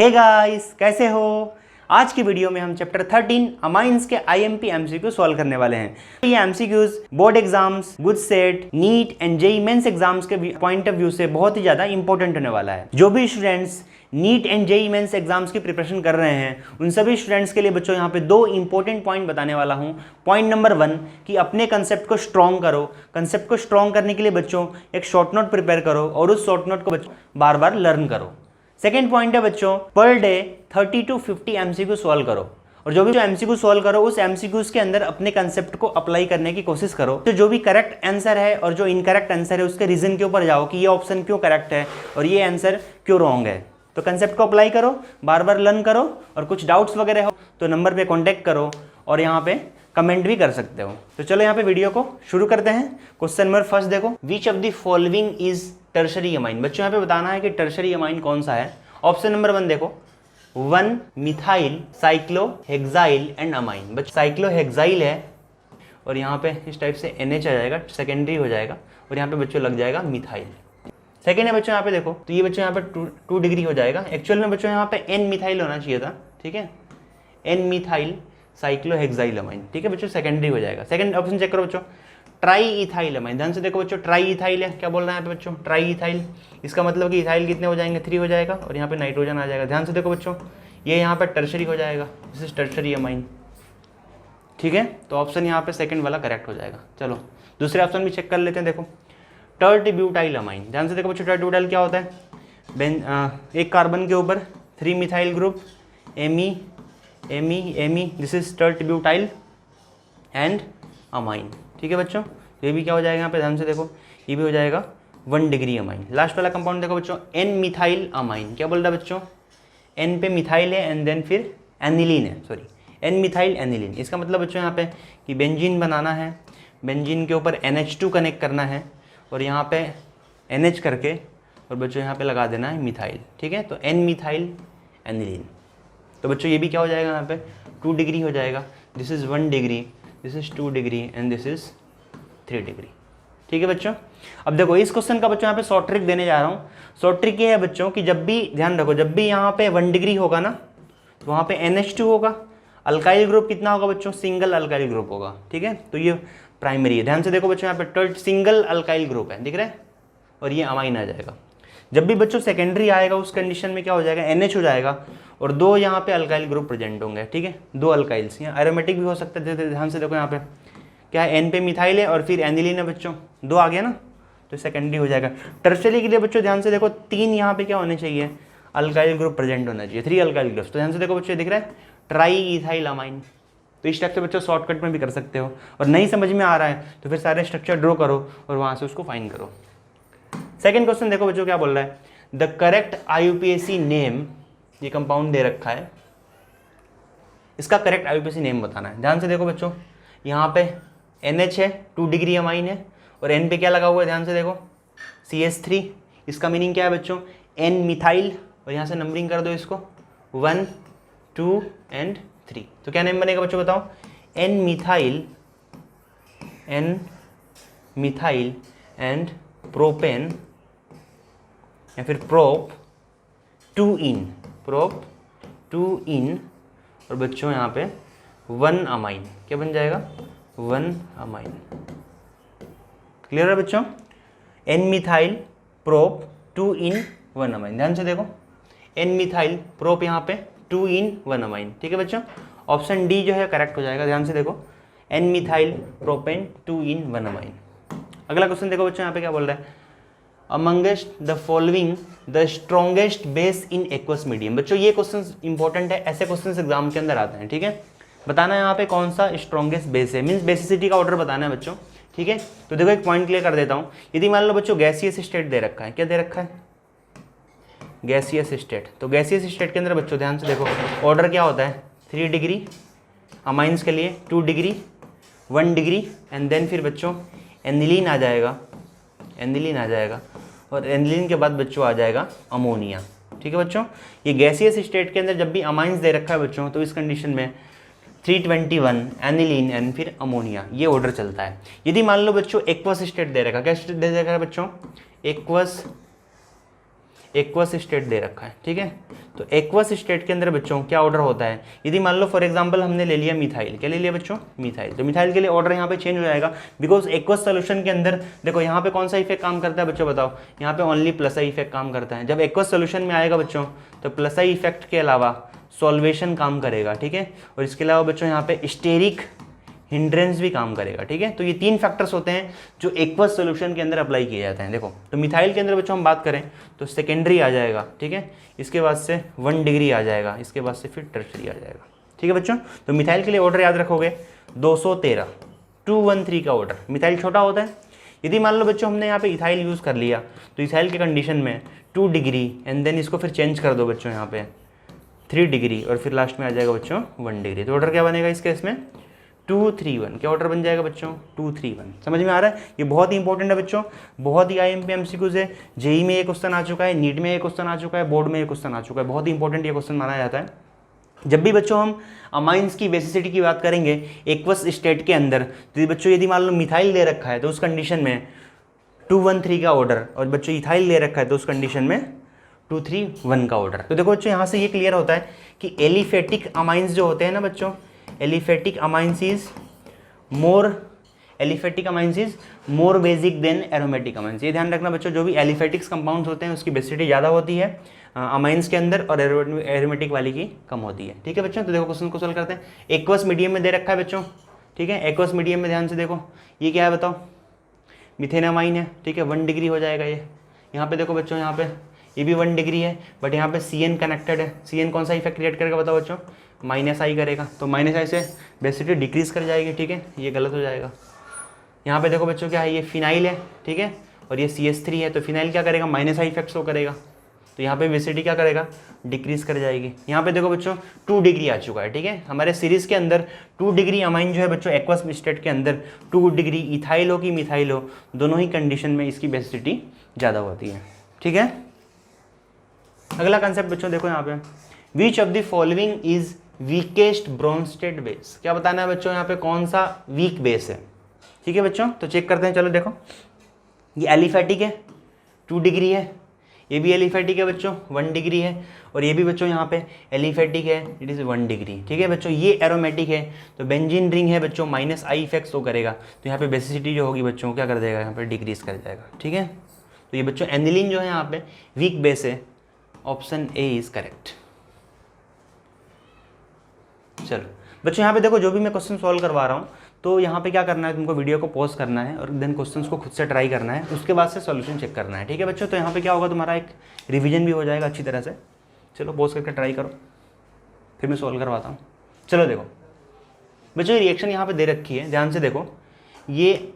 Hey guys, कैसे हो? आज की वीडियो में हम चैप्टर 13 अमाइंस के आईएमपी एमसीक्यू सॉल्व करने वाले हैं। ये MCQs board exams, good set, NEET and JEE mains exams के पॉइंट ऑफ व्यू से बहुत ही ज्यादा इंपॉर्टेंट होने वाला है। जो भी students NEET and JEE mains exams की प्रिपरेशन कर रहे हैं उन सभी स्टूडेंट्स के लिए बच्चों यहाँ पे दो इंपॉर्टेंट पॉइंट बताने वाला हूँ। पॉइंट नंबर 1 कि अपने कंसेप्ट को स्ट्रॉन्ग करो। कंसेप्ट को स्ट्रॉन्ग करने के लिए बच्चों एक शॉर्ट नोट प्रिपेयर करो और उस शॉर्ट नोट को बच्चों बार बार लर्न करो। सेकेंड पॉइंट है बच्चों, per day 30 to 50 MCQ solve करो और जो भी एमसीक्यू सॉल्व करो उस एमसीक्यूज के अंदर अपने कंसेप्ट को अप्लाई करने की कोशिश करो। तो जो भी करेक्ट आंसर है और जो इनकरेक्ट आंसर है उसके रीजन के ऊपर जाओ कि ये ऑप्शन क्यों करेक्ट है और ये आंसर क्यों रॉन्ग है। तो कंसेप्ट को अप्लाई करो, बार बार लर्न करो और कुछ डाउट्स वगैरह हो तो नंबर पे कॉन्टेक्ट करो और यहाँ पे कमेंट भी कर सकते हो। तो चलो यहाँ पे वीडियो को शुरू करते हैं। क्वेश्चन नंबर फर्स्ट देखो, which of the following is tertiary amine. बच्चों यहाँ पे बताना है कि टर्शरी अमाइन कौन सा है। ऑप्शन नंबर 1 देखो, 1 मिथाइल साइक्लोहेक्साइल एंड अमाइन। बच्चों साइक्लोहेक्साइल है और यहाँ पे इस टाइप से NH आ जाएगा, सेकेंडरी हो जाएगा और यहाँ पे बच्चों लग जाएगा मिथाइल। सेकेंड है बच्चों यहाँ पे देखो, तो ये बच्चों यहाँ पे 2 डिग्री हो जाएगा। एक्चुअल में बच्चों यहाँ पे N मिथाइल होना चाहिए था, ठीक है, N मिथाइल साइक्लोहेक्साइल अमाइन, ठीक है बच्चों, सेकेंडरी हो जाएगा। सेकंड ऑप्शन चेक करो बच्चों, ट्राई इथाइल अमाइन। ध्यान से देखो बच्चों, ट्राई इथाइल है, क्या बोल रहा है यहाँ पे बच्चों, ट्राई इथाइल। इसका मतलब कि इथाइल कितने हो जाएंगे, 3 हो जाएगा और यहाँ पे नाइट्रोजन आ जाएगा। ध्यान से देखो बच्चों, ये यहाँ पे टर्शरी हो जाएगा, दिस इज टर्शरी अमाइन, ठीक है। तो ऑप्शन यहाँ पे सेकंड वाला करेक्ट हो जाएगा। चलो दूसरे ऑप्शन भी चेक कर लेते हैं। देखो टर्ट ब्यूटाइल अमाइन। ध्यान से देखो बच्चों, टर्ट ब्यूटाइल क्या होता है, एक कार्बन के ऊपर 3 मिथाइल ग्रुप, एमी, this is tert butyl and amine, ठीक है बच्चों। ये भी क्या हो जाएगा यहाँ पे, ध्यान से देखो, ये भी हो जाएगा 1 डिग्री अमाइन। लास्ट वाला कंपाउंड देखो बच्चों, N मिथाइल अमाइन। क्या बोल रहा है बच्चों, N पे मिथाइल है एंड देन फिर एनिलीन है, सॉरी N मिथाइल एनिलीन। इसका मतलब बच्चों यहाँ पे कि बेंजीन बनाना है, बेंजीन के ऊपर NH2 कनेक्ट करना है और यहाँ पे NH करके और बच्चों यहाँ पे लगा देना है मिथाइल, ठीक है। तो N मिथाइल एनिलीन। तो बच्चों ये भी क्या हो जाएगा यहाँ पे 2 डिग्री हो जाएगा, this is 1 degree, this is 2 degree and this is 3 degree, ठीक है बच्चों। अब देखो इस क्वेश्चन का बच्चों यहाँ पे शॉर्ट ट्रिक देने जा रहा हूँ। शॉर्ट ट्रिक ये है बच्चों कि जब भी, ध्यान रखो, जब भी यहाँ पे 1 डिग्री होगा ना तो वहाँ पे NH2 होगा, अल्काइल ग्रुप कितना होगा बच्चों, सिंगल अल्काइल ग्रुप होगा, ठीक है। तो ये प्राइमरी है। ध्यान से देखो बच्चों, यहाँ पे टर्ट सिंगल अल्काइल ग्रुप है, दिख रहा है, और ये अमाइन आ जाएगा। जब भी बच्चों सेकेंडरी आएगा उस कंडीशन में क्या हो जाएगा, NH हो जाएगा और 2 यहाँ पे अल्काइल ग्रुप प्रेजेंट होंगे, ठीक है, 2 अल्काइल्स। यहाँ एरोमेटिक भी हो सकता है। ध्यान से देखो यहाँ पे क्या है, N पे मिथाइल है और फिर एनिलीन है बच्चों, 2 आ गया ना, तो सेकेंडरी हो जाएगा। टर्शरी के लिए बच्चों ध्यान से देखो 3 यहाँ पे क्या होने चाहिए, अल्काइल ग्रुप प्रेजेंट होना चाहिए, 3 अल्काइल ग्रुप। तो ध्यान से देखो बच्चों, दिख रहा है ट्राई इथाइल अमाइन। तो इस टाइप से बच्चों शॉर्टकट में भी कर सकते हो और नहीं समझ में आ रहा है तो फिर सारे स्ट्रक्चर ड्रॉ करो और वहाँ से उसको फाइंड करो। सेकेंड क्वेश्चन देखो बच्चों, क्या बोल रहा है, द करेक्ट IUPAC नेम। ये कंपाउंड दे रखा है, इसका करेक्ट IUPAC नेम बताना है। ध्यान से देखो बच्चों, यहाँ पे NH है, 2 डिग्री अमाइन है और N पे क्या लगा हुआ है, ध्यान से देखो CH3। इसका मीनिंग क्या है बच्चों, N मिथाइल, और यहाँ से नंबरिंग कर दो इसको 1 2 एंड 3। तो क्या नेम बनेगा बच्चों बताओ, N मिथाइल एंड प्रोपेन या फिर प्रोप 2 इन और बच्चों यहाँ पे 1 अमाइन। क्या बन जाएगा, 1 अमाइन। क्लियर है बच्चों, N मिथाइल प्रोप 2 इन 1 अमाइन। ध्यान से देखो, N मिथाइल प्रोप यहाँ पे 2 इन 1 अमाइन, ठीक है बच्चों। ऑप्शन डी जो है करेक्ट हो जाएगा। ध्यान से देखो, N मिथाइल प्रोपेन 2 इन 1 अमाइन। अगला क्वेश्चन देखो बच्चों, यहाँ पे क्या बोल रहा है, amongst the following the strongest base in aqueous medium. बच्चों ये क्वेश्चन इंपॉर्टेंट है, ऐसे क्वेश्चन एग्जाम के अंदर आते हैं, ठीक है। बताना है यहाँ पे कौन सा स्ट्रॉन्गेस्ट बेस है, मीन्स बेसिसिटी का ऑर्डर बताना है बच्चों, ठीक है। तो देखो एक पॉइंट क्लियर कर देता हूँ। यदि मान लो बच्चों गैसियस स्टेट दे रखा है, क्या दे रखा है, गैसियस स्टेट। तो गैसियस स्टेट के अंदर बच्चों ध्यान से देखो ऑर्डर क्या होता है, 3 डिग्री अमाइंस के लिए, 2 डिग्री, 1 डिग्री एंड देन फिर बच्चों एनिलीन आ जाएगा, और एनिलीन के बाद बच्चों आ जाएगा अमोनिया, ठीक है बच्चों। ये गैसियस स्टेट के अंदर जब भी अमाइंस दे रखा है बच्चों तो इस कंडीशन में 321 एनिलीन एंड फिर अमोनिया, ये ऑर्डर चलता है। यदि मान लो बच्चों एक्वस स्टेट दे रखा, क्या स्टेट दे रखा है बच्चों, एक्वस एक्वस स्टेट दे रखा है, ठीक है। तो एक्वस स्टेट के अंदर बच्चों क्या ऑर्डर होता है, यदि मान लो फॉर एग्जांपल हमने ले लिया मिथाइल, क्या ले लिया बच्चों, मिथाइल, तो मिथाइल के लिए ऑर्डर यहाँ पे चेंज हो जाएगा, बिकॉज एक्वस सोल्यूशन के अंदर देखो यहाँ पे कौन सा इफेक्ट काम करता है बच्चों बताओ, यहाँ पे ओनली प्लस आई इफेक्ट काम करता है। जब एक्वस सोल्यूशन में आएगा बच्चों तो प्लस आई इफेक्ट के अलावा सॉल्वेशन काम करेगा, ठीक है, और इसके अलावा बच्चों यहाँ पे स्टेरिक हिंड्रेंस भी काम करेगा, ठीक है। तो ये 3 फैक्टर्स होते हैं जो एक्वस सॉल्यूशन के अंदर अप्लाई किए जाते हैं। देखो तो मिथाइल के अंदर बच्चों हम बात करें तो सेकेंडरी आ जाएगा, ठीक है, इसके बाद से 1 डिग्री आ जाएगा, इसके बाद से फिर टर्शरी आ जाएगा, ठीक है बच्चों। तो मिथाइल के लिए ऑर्डर याद रखोगे 213 213 का ऑर्डर। मिथाइल छोटा होता है। यदि मान लो बच्चों हमने यहाँ पे इथाइल यूज़ कर लिया तो इथाइल के कंडीशन में 2 डिग्री एंड देन इसको फिर चेंज कर दो बच्चों यहाँ पे 3 डिग्री और फिर लास्ट में आ जाएगा बच्चों 1 डिग्री। तो ऑर्डर क्या बनेगा इस केस में 231। क्या ऑर्डर बन जाएगा बच्चों 231। समझ में आ रहा है, ये बहुत ही इंपॉर्टेंट है बच्चों, बहुत ही IMP MCQs है। जेई में ये क्वेश्चन आ चुका है, नीट में ये क्वेश्चन आ चुका है, बोर्ड में ये क्वेश्चन आ चुका है, बहुत ही इंपॉर्टेंट ये क्वेश्चन माना जाता है। जब भी बच्चों हम अमाइंस की बेसिसिटी की बात करेंगे एक्वस स्टेट के अंदर, तो बच्चों यदि मान लो मिथाइल दे रखा है तो उस कंडीशन में 213 का ऑर्डर, और बच्चों इथाइल दे रखा है तो उस कंडीशन में 231 का ऑर्डर। तो देखो बच्चों यहाँ से ये क्लियर होता है कि एलिफेटिक अमाइंस जो होते हैं ना बच्चों, aliphatic amines is more basic than aromatic amines. ये ध्यान रखना बच्चों, जो भी एलिफेटिक्स कंपाउंड्स होते हैं उसकी बेसिसिटी ज़्यादा होती है अमाइंस के अंदर और एरोमेटिक वाली की कम होती है, ठीक है बच्चों। तो देखो क्वेश्चन को सॉल्व करते हैं। एक्वस मीडियम में दे रखा है बच्चों, ठीक है, एक्वस मीडियम में ध्यान से देखो ये क्या है बताओ, मिथेनामाइन है, ठीक है, 1 डिग्री हो जाएगा ये। यहाँ पे देखो बच्चों, यहाँ पे ये भी 1 डिग्री है, बट यहाँ पे CN कनेक्टेड है। CN कौन सा इफेक्ट क्रिएट करेगा बताओ बच्चों, -I करेगा, तो -I से बेसिसिटी डिक्रीज कर जाएगी, ठीक है, ये गलत हो जाएगा। यहाँ पे देखो बच्चों क्या है, ये फिनाइल है, ठीक है, और ये CH3 है, तो फिनाइल क्या करेगा, -I इफेक्ट शो करेगा, तो यहाँ पे बेसिसिटी क्या करेगा, डिक्रीज कर जाएगी। यहाँ पे देखो बच्चों 2 डिग्री आ चुका है, ठीक है, हमारे सीरीज के अंदर 2 डिग्री अमाइन जो है बच्चों एक्वस स्टेट के अंदर 2 डिग्री इथाइल हो कि मिथाइल हो, दोनों ही कंडीशन में इसकी बेसिसिटी ज़्यादा होती है, ठीक है। अगला कंसेप्ट बच्चों देखो यहाँ पे, which of the following is weakest Bronsted base. क्या बताना है बच्चों यहाँ पे कौन सा वीक बेस है, ठीक है बच्चों। तो चेक करते हैं, चलो देखो ये एलिफेटिक है 2 डिग्री है, ये भी एलिफेटिक है बच्चों 1 डिग्री है, और ये भी बच्चों यहाँ पे एलिफेटिक है, इट इज़ 1 डिग्री, ठीक है बच्चों। ये एरोमेटिक है तो बेंजीन रिंग है बच्चों, -I इफेक्ट शो करेगा, तो यहाँ पे बेसिसिटी जो होगी बच्चों क्या कर देगा, यहाँ पे डिक्रीज कर जाएगा, ठीक है। तो ये बच्चों एनिलीन जो है यहाँ पे वीक बेस है, ऑप्शन ए इज करेक्ट। चलो बच्चों यहाँ पे देखो, जो भी मैं क्वेश्चन सॉल्व करवा रहा हूँ तो यहाँ पे क्या करना है, तुमको वीडियो को पॉज करना है और देन क्वेश्चंस को खुद से ट्राई करना है, उसके बाद से सॉल्यूशन चेक करना है, ठीक है बच्चों। तो यहाँ पे क्या होगा, तुम्हारा एक रिवीजन भी हो जाएगा अच्छी तरह से। चलो पॉज करके ट्राई करो, फिर मैं सॉल्व करवाता हूँ। चलो देखो बच्चों, रिएक्शन यहाँ पे दे रखी है, ध्यान से देखो। ये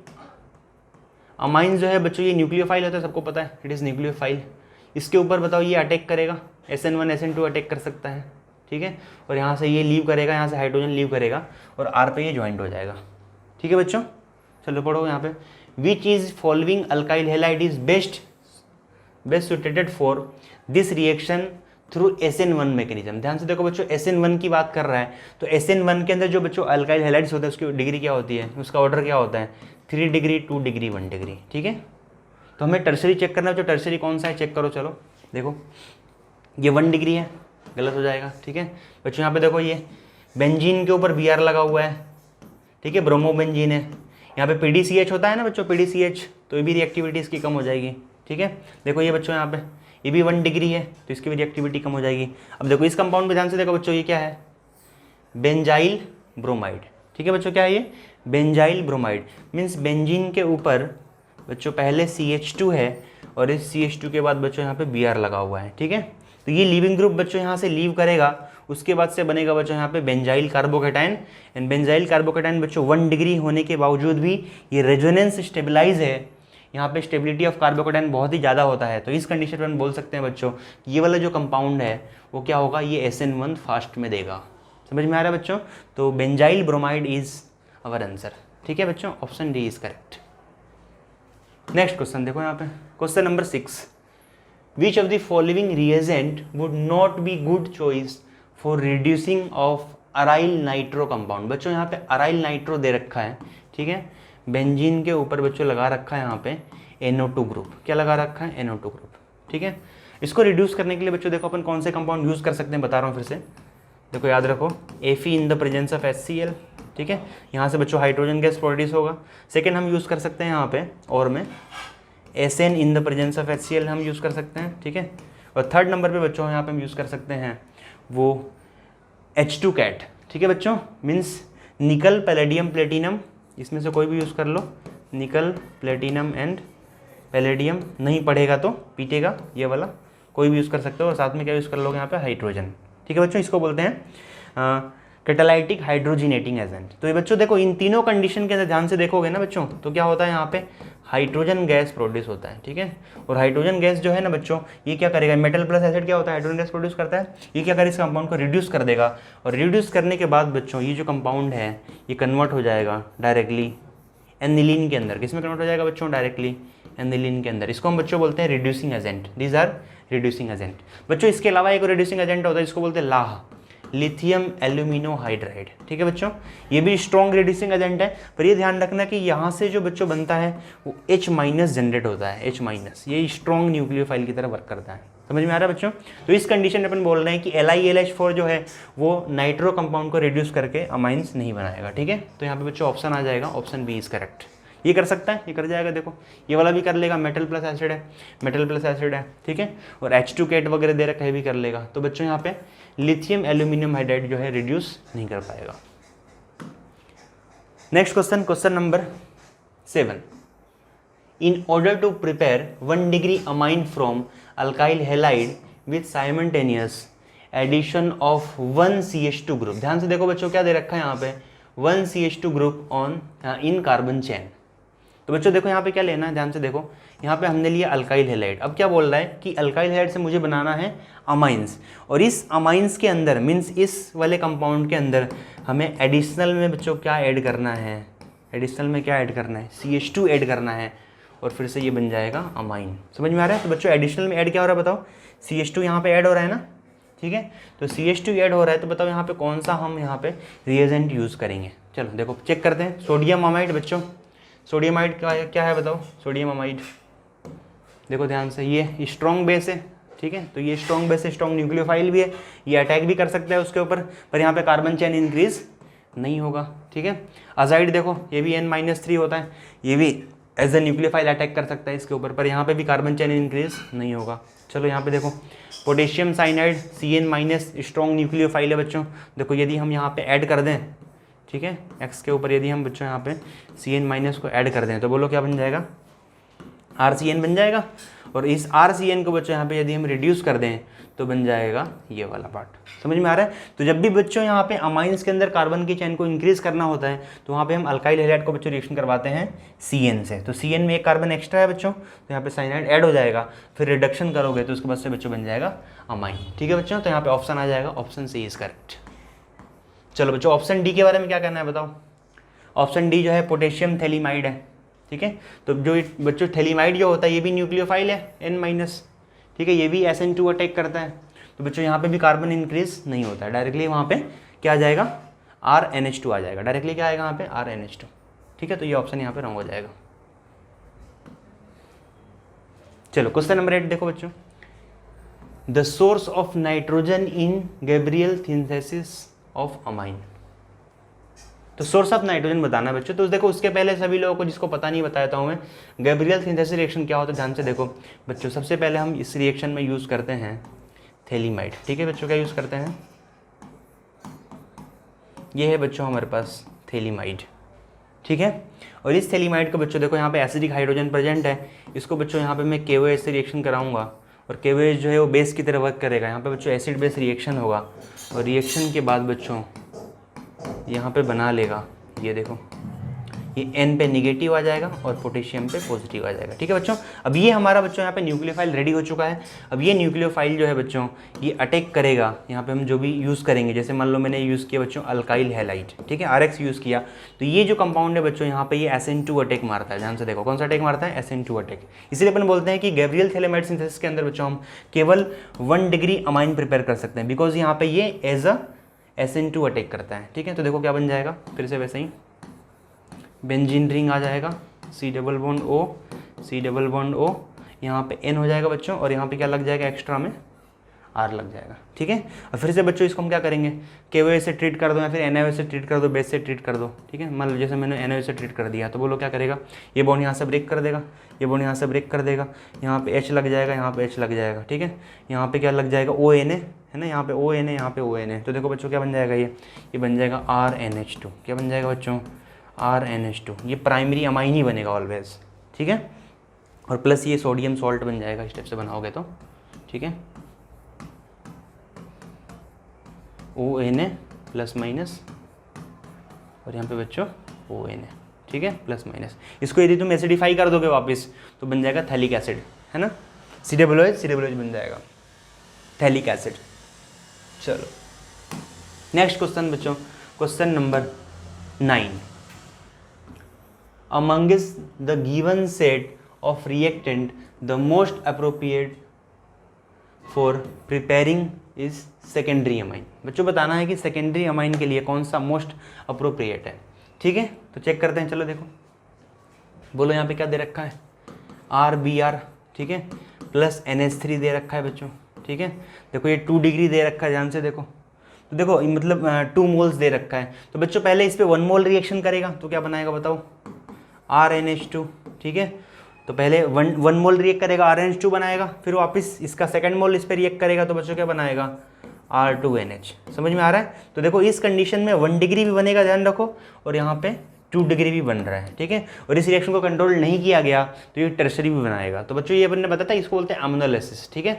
अमाइन जो है बच्चों, ये न्यूक्लियोफाइल होता है, सबको पता है, इट इज़ न्यूक्लियोफाइल। इसके ऊपर बताओ ये अटैक करेगा, SN1 SN2 अटैक कर सकता है, ठीक है, और यहाँ से ये लीव करेगा, यहाँ से हाइड्रोजन लीव करेगा और R पे ये ज्वाइंट हो जाएगा, ठीक है बच्चों। चलो पढ़ो यहाँ पे, which is following alkyl halide is best suited for this reaction through SN1 mechanism. ध्यान से देखो बच्चों, SN1 की बात कर रहा है, तो SN1 के अंदर जो बच्चों अल्काइल हैलाइड्स होते हैं उसकी डिग्री क्या होती है, उसका ऑर्डर क्या होता है, 3 डिग्री 2 डिग्री 1 डिग्री, ठीक है। तो हमें टर्सरी चेक करना है, जो टर्सरी कौन सा है चेक करो। चलो देखो ये 1 डिग्री है, गलत हो जाएगा, ठीक है बच्चों। यहाँ पे देखो ये बेंजीन के ऊपर Br लगा हुआ है, ठीक है, ब्रोमोबेंजीन है। यहाँ पे PDCH होता है ना बच्चों, PDCH, तो ये भी रिएक्टिविटी इसकी कम हो जाएगी, ठीक है। देखो ये बच्चों यहाँ पे ये भी 1 डिग्री है, तो इसकी भी रिएक्टिविटी कम हो जाएगी। अब देखो इस कंपाउंड पे ध्यान से देखो बच्चों, ये क्या है, बेंजाइल ब्रोमाइड, ठीक है बच्चों। क्या है ये, बेंजाइल ब्रोमाइड, मीन्स बेंजीन के ऊपर बच्चों पहले CH2 है और इस CH2 के बाद बच्चों यहाँ पे Br लगा हुआ है, ठीक है। तो ये लीविंग ग्रुप बच्चों यहाँ से लीव करेगा, उसके बाद से बनेगा बच्चों यहाँ पे benzyl carbocation. And benzyl carbocation बच्चों 1 डिग्री होने के बावजूद भी ये रेजोनेंस स्टेबलाइज है, यहाँ पे स्टेबिलिटी ऑफ कार्बोकेटाइन बहुत ही ज़्यादा होता है। तो इस कंडीशन पर हम बोल सकते हैं बच्चों, ये वाला जो कंपाउंड है वो क्या होगा, ये SN1 फास्ट में देगा। समझ में आ रहा है बच्चों। तो benzyl bromide is our answer, ठीक है बच्चों, option D is correct. Next question देखो यहाँ पे, question number 6, which of the following reagent would not be good choice for reducing of aryl nitro compound. बच्चों यहाँ पे अराइल नाइट्रो दे रखा है, ठीक है, बेंजीन के ऊपर बच्चों लगा रखा है यहाँ पे NO2 ग्रुप, क्या लगा रखा है, NO2 ग्रुप, ठीक है। इसको रिड्यूस करने के लिए बच्चों देखो अपन कौन से कंपाउंड यूज़ कर सकते हैं, बता रहा हूँ फिर से। देखो याद रखो, Fe in the presence of HCl, ठीक है, यहाँ से बच्चों हाइड्रोजन गैस प्रोड्यूस होगा। सेकेंड हम यूज़ कर सकते हैं यहाँ पे और में SN in the presence of HCl हम यूज़ कर सकते हैं, ठीक है। और थर्ड नंबर पे बच्चों यहाँ पे हम यूज़ कर सकते हैं वो H2 कैट, ठीक है बच्चों, मीन्स निकल पैलेडियम प्लेटिनम, इसमें से कोई भी यूज़ कर लो, निकल प्लेटिनम एंड पैलेडियम, नहीं पढ़ेगा तो पीटेगा ये वाला, कोई भी यूज़ कर सकते हो। और साथ में क्या यूज़ कर लोगे यहाँ पे हाइड्रोजन, ठीक है बच्चों, इसको बोलते हैं कैटालाइटिक हाइड्रोजिनेटिंग एजेंट। तो ये बच्चों देखो इन तीनों कंडीशन के अंदर ध्यान से देखोगे ना बच्चों, तो क्या होता है यहाँ पे हाइड्रोजन गैस प्रोड्यूस होता है, ठीक है। और हाइड्रोजन गैस जो है ना बच्चों, ये क्या करेगा, मेटल प्लस एसिड क्या होता है, हाइड्रोजन गैस प्रोड्यूस करता है, ये क्या करेगा, इस कंपाउंड को रिड्यूस कर देगा। और रिड्यूस करने के बाद बच्चों ये जो कंपाउंड है ये कन्वर्ट हो जाएगा डायरेक्टली एनिलीन के अंदर। किसमें कन्वर्ट हो जाएगा बच्चों, डायरेक्टली एनिलीन के अंदर। इसको हम बच्चों बोलते हैं reducing agent, these are reducing agent. बच्चों इसके अलावा एक रिड्यूसिंग एजेंट होता है जिसको बोलते हैं लाह, लिथियम एल्यूमिनो हाइड्राइड, ठीक है बच्चों, ये भी स्ट्रॉन्ग रिड्यूसिंग एजेंट है। पर ये ध्यान रखना कि यहाँ से जो बच्चों बनता है वो H- जनरेट होता है, H-, ये स्ट्रॉन्ग न्यूक्लियोफाइल की तरह वर्क करता है। समझ में आ रहा है बच्चों। तो इस कंडीशन में अपन बोल रहे हैं कि LiLH4 जो है वो नाइट्रो कंपाउंड को रिड्यूस करके अमाइंस नहीं बनाएगा, ठीक है। तो यहाँ पे बच्चों ऑप्शन आ जाएगा, ऑप्शन बी इज करेक्ट। ये कर सकता है, ये कर जाएगा, देखो ये वाला भी कर लेगा, मेटल प्लस एसिड है, मेटल प्लस एसिड है, ठीक है। और H2 कैट वगैरह दे रखा है, भी कर लेगा। तो बच्चों यहाँ पे लिथियम एल्यूमिनियम हाइड्राइड जो है रिड्यूस नहीं कर पाएगा। Next question, question number 7। In order to prepare 1 degree amine from alkyl halide with simultaneous addition of 1 CH2 group. ध्यान से देखो बच्चों क्या दे रखा है यहाँ पे, 1 CH2 group on in carbon chain. तो बच्चों देखो यहाँ पे क्या लेना है, ध्यान से देखो, यहाँ पे हमने लिया अल्काइल हैलाइड। अब क्या बोल रहा है कि अल्काइल हैलाइड से मुझे बनाना है अमाइंस, और इस अमाइंस के अंदर मीन्स इस वाले कंपाउंड के अंदर हमें एडिशनल में बच्चों क्या ऐड करना है, एडिशनल में क्या ऐड करना है, CH2 ऐड करना है, और फिर से ये बन जाएगा अमाइन। समझ में आ रहा है। तो बच्चों एडिशनल में ऐड क्या हो रहा है बताओ, CH2 यहाँ पे ऐड हो रहा है ना, ठीक है। तो CH2 ऐड हो रहा है, तो बताओ यहाँ पे कौन सा हम यहाँ पे रिएजेंट यूज़ करेंगे। चलो देखो चेक करते हैं। सोडियम अमाइड बच्चों, सोडियम अमाइड क्या है बताओ, सोडियम अमाइड देखो ध्यान से, ये स्ट्रॉन्ग बेस है, ठीक है। तो ये स्ट्रॉन्ग बेस है, स्ट्रॉन्ग न्यूक्लियोफाइल भी है, ये अटैक भी कर सकता है उसके ऊपर, पर यहाँ पे कार्बन चेन इंक्रीज नहीं होगा, ठीक है। अजाइड देखो ये भी N-3 होता है, ये भी एज ए न्यूक्लियोफाइल अटैक कर सकता है इसके ऊपर, पर यहाँ पे भी कार्बन चेन इंक्रीज नहीं होगा। चलो यहाँ पे देखो potassium cyanide Cn- strong nucleophile है बच्चों। देखो यदि हम यहाँ पे ऐड कर दें, ठीक है, X के ऊपर यदि हम बच्चों यहाँ पे Cn- को ऐड कर दें, तो बोलो क्या बन जाएगा, RCN बन जाएगा। और इस RCN को बच्चों यहाँ पे यदि हम रिड्यूस कर दें तो बन जाएगा ये वाला पार्ट। समझ में आ रहा है। तो जब भी बच्चों यहाँ पे अमाइंस के अंदर कार्बन की चेन को इंक्रीज करना होता है तो वहाँ पे हम अल्काइल हैलाइड को बच्चों रिएक्शन करवाते हैं CN से। तो CN में एक कार्बन एक्स्ट्रा है बच्चों, तो यहाँ पे साइनाइड ऐड हो जाएगा, फिर रिडक्शन करोगे तो उसके बाद से बच्चों बन जाएगा अमाइन, ठीक है बच्चों। तो यहाँ पे ऑप्शन आ जाएगा, ऑप्शन सी इज करेक्ट। चलो बच्चों ऑप्शन डी के बारे में क्या कहना है बताओ। ऑप्शन डी जो है पोटेशियम थैलीमाइड है, ठीक है। तो जो बच्चों थैलीमाइड जो होता है ये भी न्यूक्लियोफाइल है N-, ठीक है, ये भी SN2 अटैक करता है। तो बच्चों यहाँ पे भी कार्बन इंक्रीज नहीं होता है, डायरेक्टली वहाँ पे क्या आ जाएगा, RNH2 आ जाएगा, डायरेक्टली क्या आएगा यहाँ पे RNH2, ठीक है। तो ये ऑप्शन यहाँ पे रॉन्ग हो जाएगा। चलो क्वेश्चन नंबर 8 देखो बच्चों, the source of nitrogen in Gabriel synthesis of amine. तो सोर्स ऑफ नाइट्रोजन बताना है बच्चों। तो देखो उसके पहले सभी लोगों को जिसको पता नहीं बताता हूँ मैं, गैब्रियल सिंथेसिस रिएक्शन क्या होता है ध्यान से देखो बच्चों। सबसे पहले हम इस रिएक्शन में यूज़ करते हैं थैलीमाइड, ठीक है बच्चों। क्या यूज़ करते हैं, ये है बच्चों हमारे पास थैलीमाइड, ठीक है। और इस थैलीमाइड को बच्चों देखो यहाँ पे एसिडिक हाइड्रोजन प्रेजेंट है, इसको बच्चों यहाँ पे मैं KOH से रिएक्शन कराऊंगा, और KOH जो है वो बेस की तरह वर्क करेगा। यहाँ पे बच्चों एसिड बेस रिएक्शन होगा, और रिएक्शन के बाद बच्चों यहाँ पे बना लेगा, ये देखो ये N पे निगेटिव आ जाएगा और पोटेशियम पे पॉजिटिव आ जाएगा, ठीक है बच्चों। अब ये हमारा बच्चों यहाँ पे न्यूक्लियोफाइल रेडी हो चुका है। अब ये न्यूक्लियोफाइल जो है बच्चों ये अटैक करेगा, यहाँ पे हम जो भी यूज़ करेंगे, जैसे मान लो मैंने यूज़ किया बच्चों अल्काइल हैलाइड, ठीक है, RX यूज़ किया, तो ये जो कंपाउंड है बच्चों यहाँ पे ये SN2 अटैक मारता है। ध्यान से देखो कौन सा अटैक मारता है, SN2 अटैक। इसलिए अपन बोलते हैं कि गैब्रियल थैलीमाइड सिंथेसिस के अंदर बच्चों हम केवल 1 डिग्री अमाइन प्रिपेयर कर सकते हैं, बिकॉज यहाँ पे ये एज अ SN2 अटैक करता है, ठीक है। तो देखो क्या बन जाएगा, फिर से वैसे ही बेंजीन रिंग आ जाएगा, C डबल बॉन्ड O, यहाँ पे N हो जाएगा बच्चों, और यहाँ पे क्या लग जाएगा एक्स्ट्रा में R लग जाएगा। ठीक है, और फिर से बच्चों इसको हम क्या करेंगे, KOH से ट्रीट कर दो या फिर NaOH से ट्रीट कर दो, बेस से ट्रीट कर दो। ठीक है, मान लो जैसे मैंने NaOH से ट्रीट कर दिया तो बोलो क्या करेगा, ये बॉन्ड यहाँ से ब्रेक कर देगा, ये बॉन्ड यहाँ से ब्रेक कर देगा, यहाँ पे H लग जाएगा, यहाँ पे H लग जाएगा। ठीक है, यहाँ पे क्या लग जाएगा ONA है ना, यहाँ पे ONA, यहाँ पे ONA। तो देखो बच्चों क्या बन जाएगा, ये बन जाएगा RNH2। क्या बन जाएगा बच्चों, RNH2। ये प्राइमरी अमाइन ही बनेगा ऑलवेज। ठीक है, और प्लस ये सोडियम सॉल्ट बन जाएगा इस टाइप से बनाओगे तो। ठीक है, ONA प्लस माइनस, और यहाँ पे बच्चों ONA। ठीक है, प्लस माइनस। इसको यदि तुम एसिडिफाई कर दोगे वापस तो बन जाएगा थैलिक एसिड, है ना, COOH बन जाएगा, थैलिक एसिड। चलो नेक्स्ट क्वेश्चन बच्चों, question number 9। Amongst the given set of reactant the most appropriate for preparing is secondary amine। बच्चों बताना है कि सेकेंडरी अमाइन के लिए कौन सा मोस्ट अप्रोप्रिएट है। ठीक है, तो चेक करते हैं। चलो देखो, बोलो यहाँ पे क्या दे रखा है, RBr। ठीक है, प्लस NH3 दे रखा है बच्चों। ठीक है, देखो ये 2 डिग्री दे रखा है, ध्यान से देखो। तो देखो मतलब 2 मोल्स दे रखा है, तो बच्चों पहले इस पे 1 मोल रिएक्शन करेगा तो क्या बनाएगा बताओ, RNH2। ठीक है, तो पहले 1 मोल रिएक्ट करेगा, RNH2 बनाएगा, फिर वापस इसका सेकंड मोल इस पर रिएक्ट करेगा तो बच्चों क्या बनाएगा, R2NH। समझ में आ रहा है। तो देखो इस कंडीशन में 1 डिग्री भी बनेगा, ध्यान रखो, और यहाँ पे 2 डिग्री भी बन रहा है। ठीक है, और इस रिएक्शन को कंट्रोल नहीं किया गया तो ये टर्शरी भी बनाएगा। तो बच्चों ये अपन ने बताया था, इसको बोलते हैं अमोनोलिसिस। ठीक है,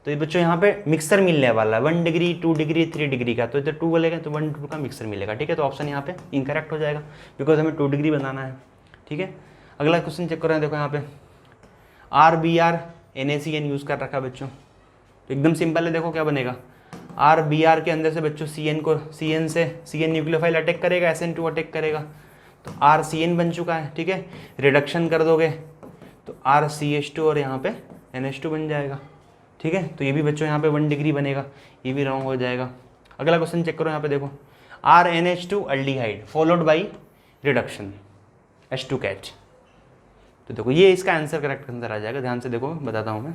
तो ये बच्चों यहाँ पे मिक्सर मिलने वाला है 1 डिग्री, 2 डिग्री, 3 डिग्री का। तो इधर 2 बोलेगा तो 1 2 का मिक्सर मिलेगा। ठीक है, तो ऑप्शन यहाँ पे इनकरेक्ट हो जाएगा बिकॉज हमें 2 डिग्री बनाना है। ठीक है, अगला क्वेश्चन चेक कर रहे हैं। देखो यहाँ पे RBr NaCN यूज़ कर रखा है बच्चों, तो एकदम सिंपल है। देखो क्या बनेगा, RBr के अंदर से बच्चों CN से CN न्यूक्लियोफाइल अटैक करेगा, SN2 अटैक करेगा, तो RCN बन चुका है। ठीक है, रिडक्शन कर दोगे तो RCH2 और यहाँ पे NH2 बन जाएगा। ठीक है, तो ये भी बच्चों यहाँ पे 1 डिग्री बनेगा, ये भी रॉन्ग हो जाएगा। अगला क्वेश्चन चेक करो यहाँ पे, देखो RNH2 aldehyde followed by reduction H2 catch. तो देखो ये इसका आंसर करेक्ट आंसर आ जाएगा। ध्यान से देखो, बताता हूँ मैं,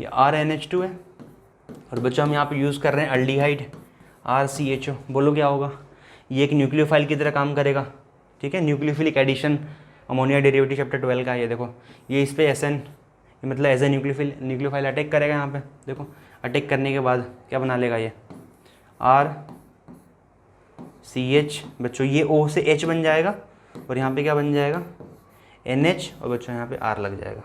ये RNH2 है और बच्चों हम यहाँ पे यूज़ कर रहे हैं अल्डिहाइड RCHO। बोलो क्या होगा, ये एक न्यूक्लियोफाइल की तरह काम करेगा। ठीक है, nucleophilic addition ammonia derivative chapter 12 का। ये देखो ये इस पर SN, मतलब एज ए न्यूक्लियोफाइल अटैक करेगा यहाँ पे। देखो अटैक करने के बाद क्या बना लेगा, ये RCH बच्चों, ये O से H बन जाएगा और यहाँ पे क्या बन जाएगा NH, और बच्चों यहाँ पे R लग जाएगा।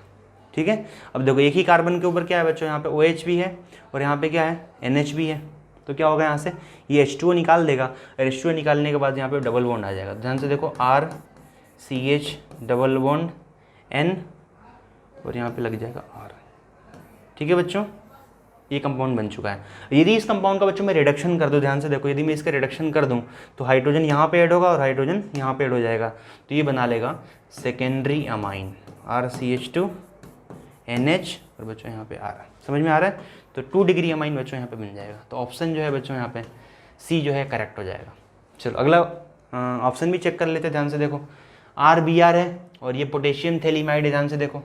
ठीक है, अब देखो एक ही कार्बन के ऊपर क्या है बच्चों, यहाँ पे OH भी है और यहाँ पे क्या है NH भी है। तो क्या होगा, यहाँ से ये H2O निकाल देगा और H2O निकालने के बाद यहाँ पे डबल बॉन्ड आ जाएगा। ध्यान से देखो RCH डबल बॉन्ड N और यहाँ पे लग जाएगा R। ठीक है बच्चों, ये कंपाउंड बन चुका है। यदि इस कंपाउंड का बच्चों मैं रिडक्शन कर दूं, ध्यान से देखो, यदि मैं इसका रिडक्शन कर दूं तो हाइड्रोजन यहाँ पे ऐड होगा और हाइड्रोजन यहाँ पे ऐड हो जाएगा, तो ये बना लेगा सेकेंडरी अमाइन RCH2 NH और बच्चों यहाँ पे R। समझ में आ रहा है। तो 2 डिग्री अमाइन बच्चों यहाँ पे बन जाएगा। तो ऑप्शन जो है बच्चों यहाँ पे C जो है करेक्ट हो जाएगा। चलो अगला ऑप्शन भी चेक कर लेते हैं। ध्यान से देखो RBr है और ये पोटेशियम थैलीमाइड है। ध्यान से देखो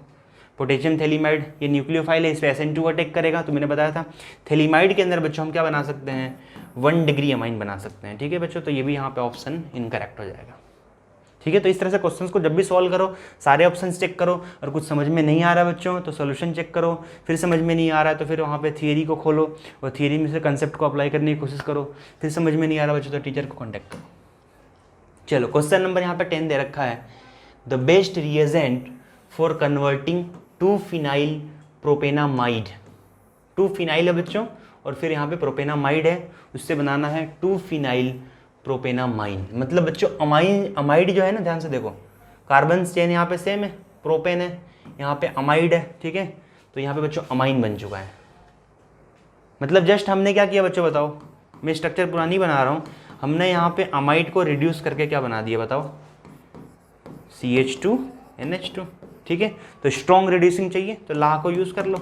पोटेशियम थैलीमाइड ये न्यूक्लियोफाइल है, इस पर SN2 अटैक करेगा। तो मैंने बताया था थैलीमाइड के अंदर बच्चों हम क्या बना सकते हैं, 1 डिग्री अमाइन बना सकते हैं। ठीक है बच्चों, तो ये भी यहाँ पे ऑप्शन इनकरेक्ट हो जाएगा। ठीक है, तो इस तरह से क्वेश्चंस को जब भी सॉल्व करो सारे ऑप्शंस चेक करो, और कुछ समझ में नहीं आ रहा है बच्चों तो सॉल्यूशन चेक करो, फिर समझ में नहीं आ रहा है तो फिर वहाँ पे थियरी को खोलो और थियरी में से कंसेप्ट को अप्लाई करने की कोशिश करो, फिर समझ में नहीं आ रहा बच्चों तो टीचर को कॉन्टैक्ट करो। चलो क्वेश्चन नंबर यहाँ पे 10 दे रखा है, the best reagent for converting two phenyl propanamide. 2 phenyl है बच्चों और फिर यहाँ पे प्रोपेनामाइड है, उससे बनाना है 2-फिनाइल प्रोपेनामाइन। मतलब बच्चों अमाइड जो है ना, ध्यान से देखो कार्बन चेन यहाँ पे सेम है, प्रोपेन है, यहाँ पे अमाइड है। ठीक है, तो यहाँ पे बच्चों अमाइन बन चुका है। मतलब जस्ट हमने क्या किया बच्चों बताओ, मैं स्ट्रक्चर पुरानी बना रहा हूँ, हमने यहाँ पे अमाइड को रिड्यूस करके क्या बना दिया बताओ, CH2NH2। ठीक है, तो स्ट्रॉन्ग रिड्यूसिंग चाहिए तो ला को यूज़ कर लो,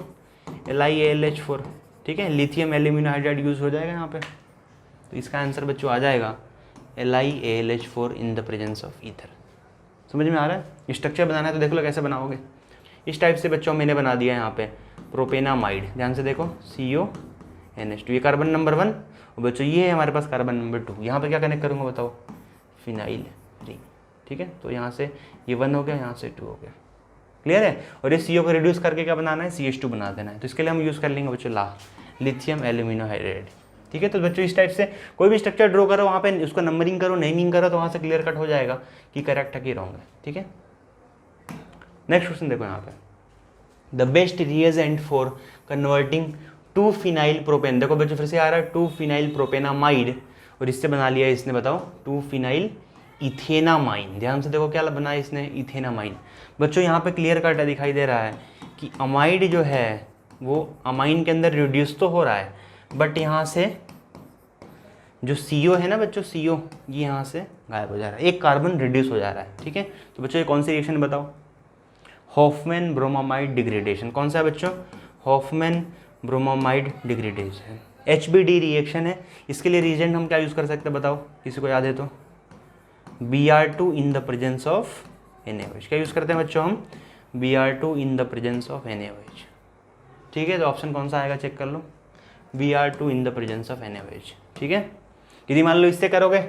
LiAlH4। ठीक है, लिथियम एल्यूमिनियम हाइड्राइड यूज़ हो जाएगा यहाँ पे। तो इसका आंसर बच्चों आ जाएगा LiAlH4 in the presence of ether. समझ में आ रहा है। स्ट्रक्चर बनाना है तो देख लो कैसे बनाओगे। इस टाइप से बच्चों मैंने बना दिया यहाँ पे प्रोपेनामाइड, ध्यान से देखो CONH2, ये कार्बन नंबर 1 और बच्चों ये है हमारे पास कार्बन नंबर 2। यहाँ पे क्या कनेक्ट करूँगा बताओ, फिनाइल रिंग, ठीक है। तो यहाँ से ये 1 हो गया, यहाँ से 2 हो गया, क्लियर है। और ये CO को रिड्यूस करके क्या बनाना है, CH2 बना देना है। तो इसके लिए हम यूज़ कर लेंगे बच्चों लिथियम एल्यूमिनो हाइड्राइड, ठीक है। तो बच्चों इस टाइप से कोई भी स्ट्रक्चर ड्रॉ करो, वहाँ पे उसको नंबरिंग करो, नेमिंग करो, तो वहाँ से क्लियर कट हो जाएगा कि करेक्ट है कि रॉन्ग है, ठीक है। नेक्स्ट क्वेश्चन देखो यहाँ पे, the best reagent for converting two phenyl propane, देखो बच्चों फिर से आ रहा है 2-फिनाइल प्रोपेनामाइड, और इससे बना लिया इसने बताओ 2-फिनाइल इथेनामाइन। ध्यान से देखो क्या बनाया इसने, इथेनामाइन। बच्चों यहाँ पे क्लियर कट दिखाई दे रहा है कि अमाइड जो है वो अमाइन के अंदर रिड्यूस तो हो रहा है, बट यहाँ से जो CO है ना बच्चों, CO ये यहाँ से गायब हो जा रहा है, एक कार्बन रिड्यूस हो जा रहा है, ठीक है। तो बच्चों ये कौन सी रिएक्शन बताओ, हॉफमैन ब्रोमामाइड डिग्रेडेशन। कौन सा है बच्चों, Hofmann bromamide degradation, HBD reaction है। इसके लिए रिएजेंट हम क्या यूज़ कर सकते हैं बताओ, किसी को याद है तो, Br2 in the presence of NaOH। क्या यूज़ करते हैं बच्चों हम, Br2 in the presence of NaOH, ठीक है। तो ऑप्शन कौन सा आएगा चेक कर लो, Br2 in the presence of NaOH, ठीक है। यदि मान लो इससे करोगे,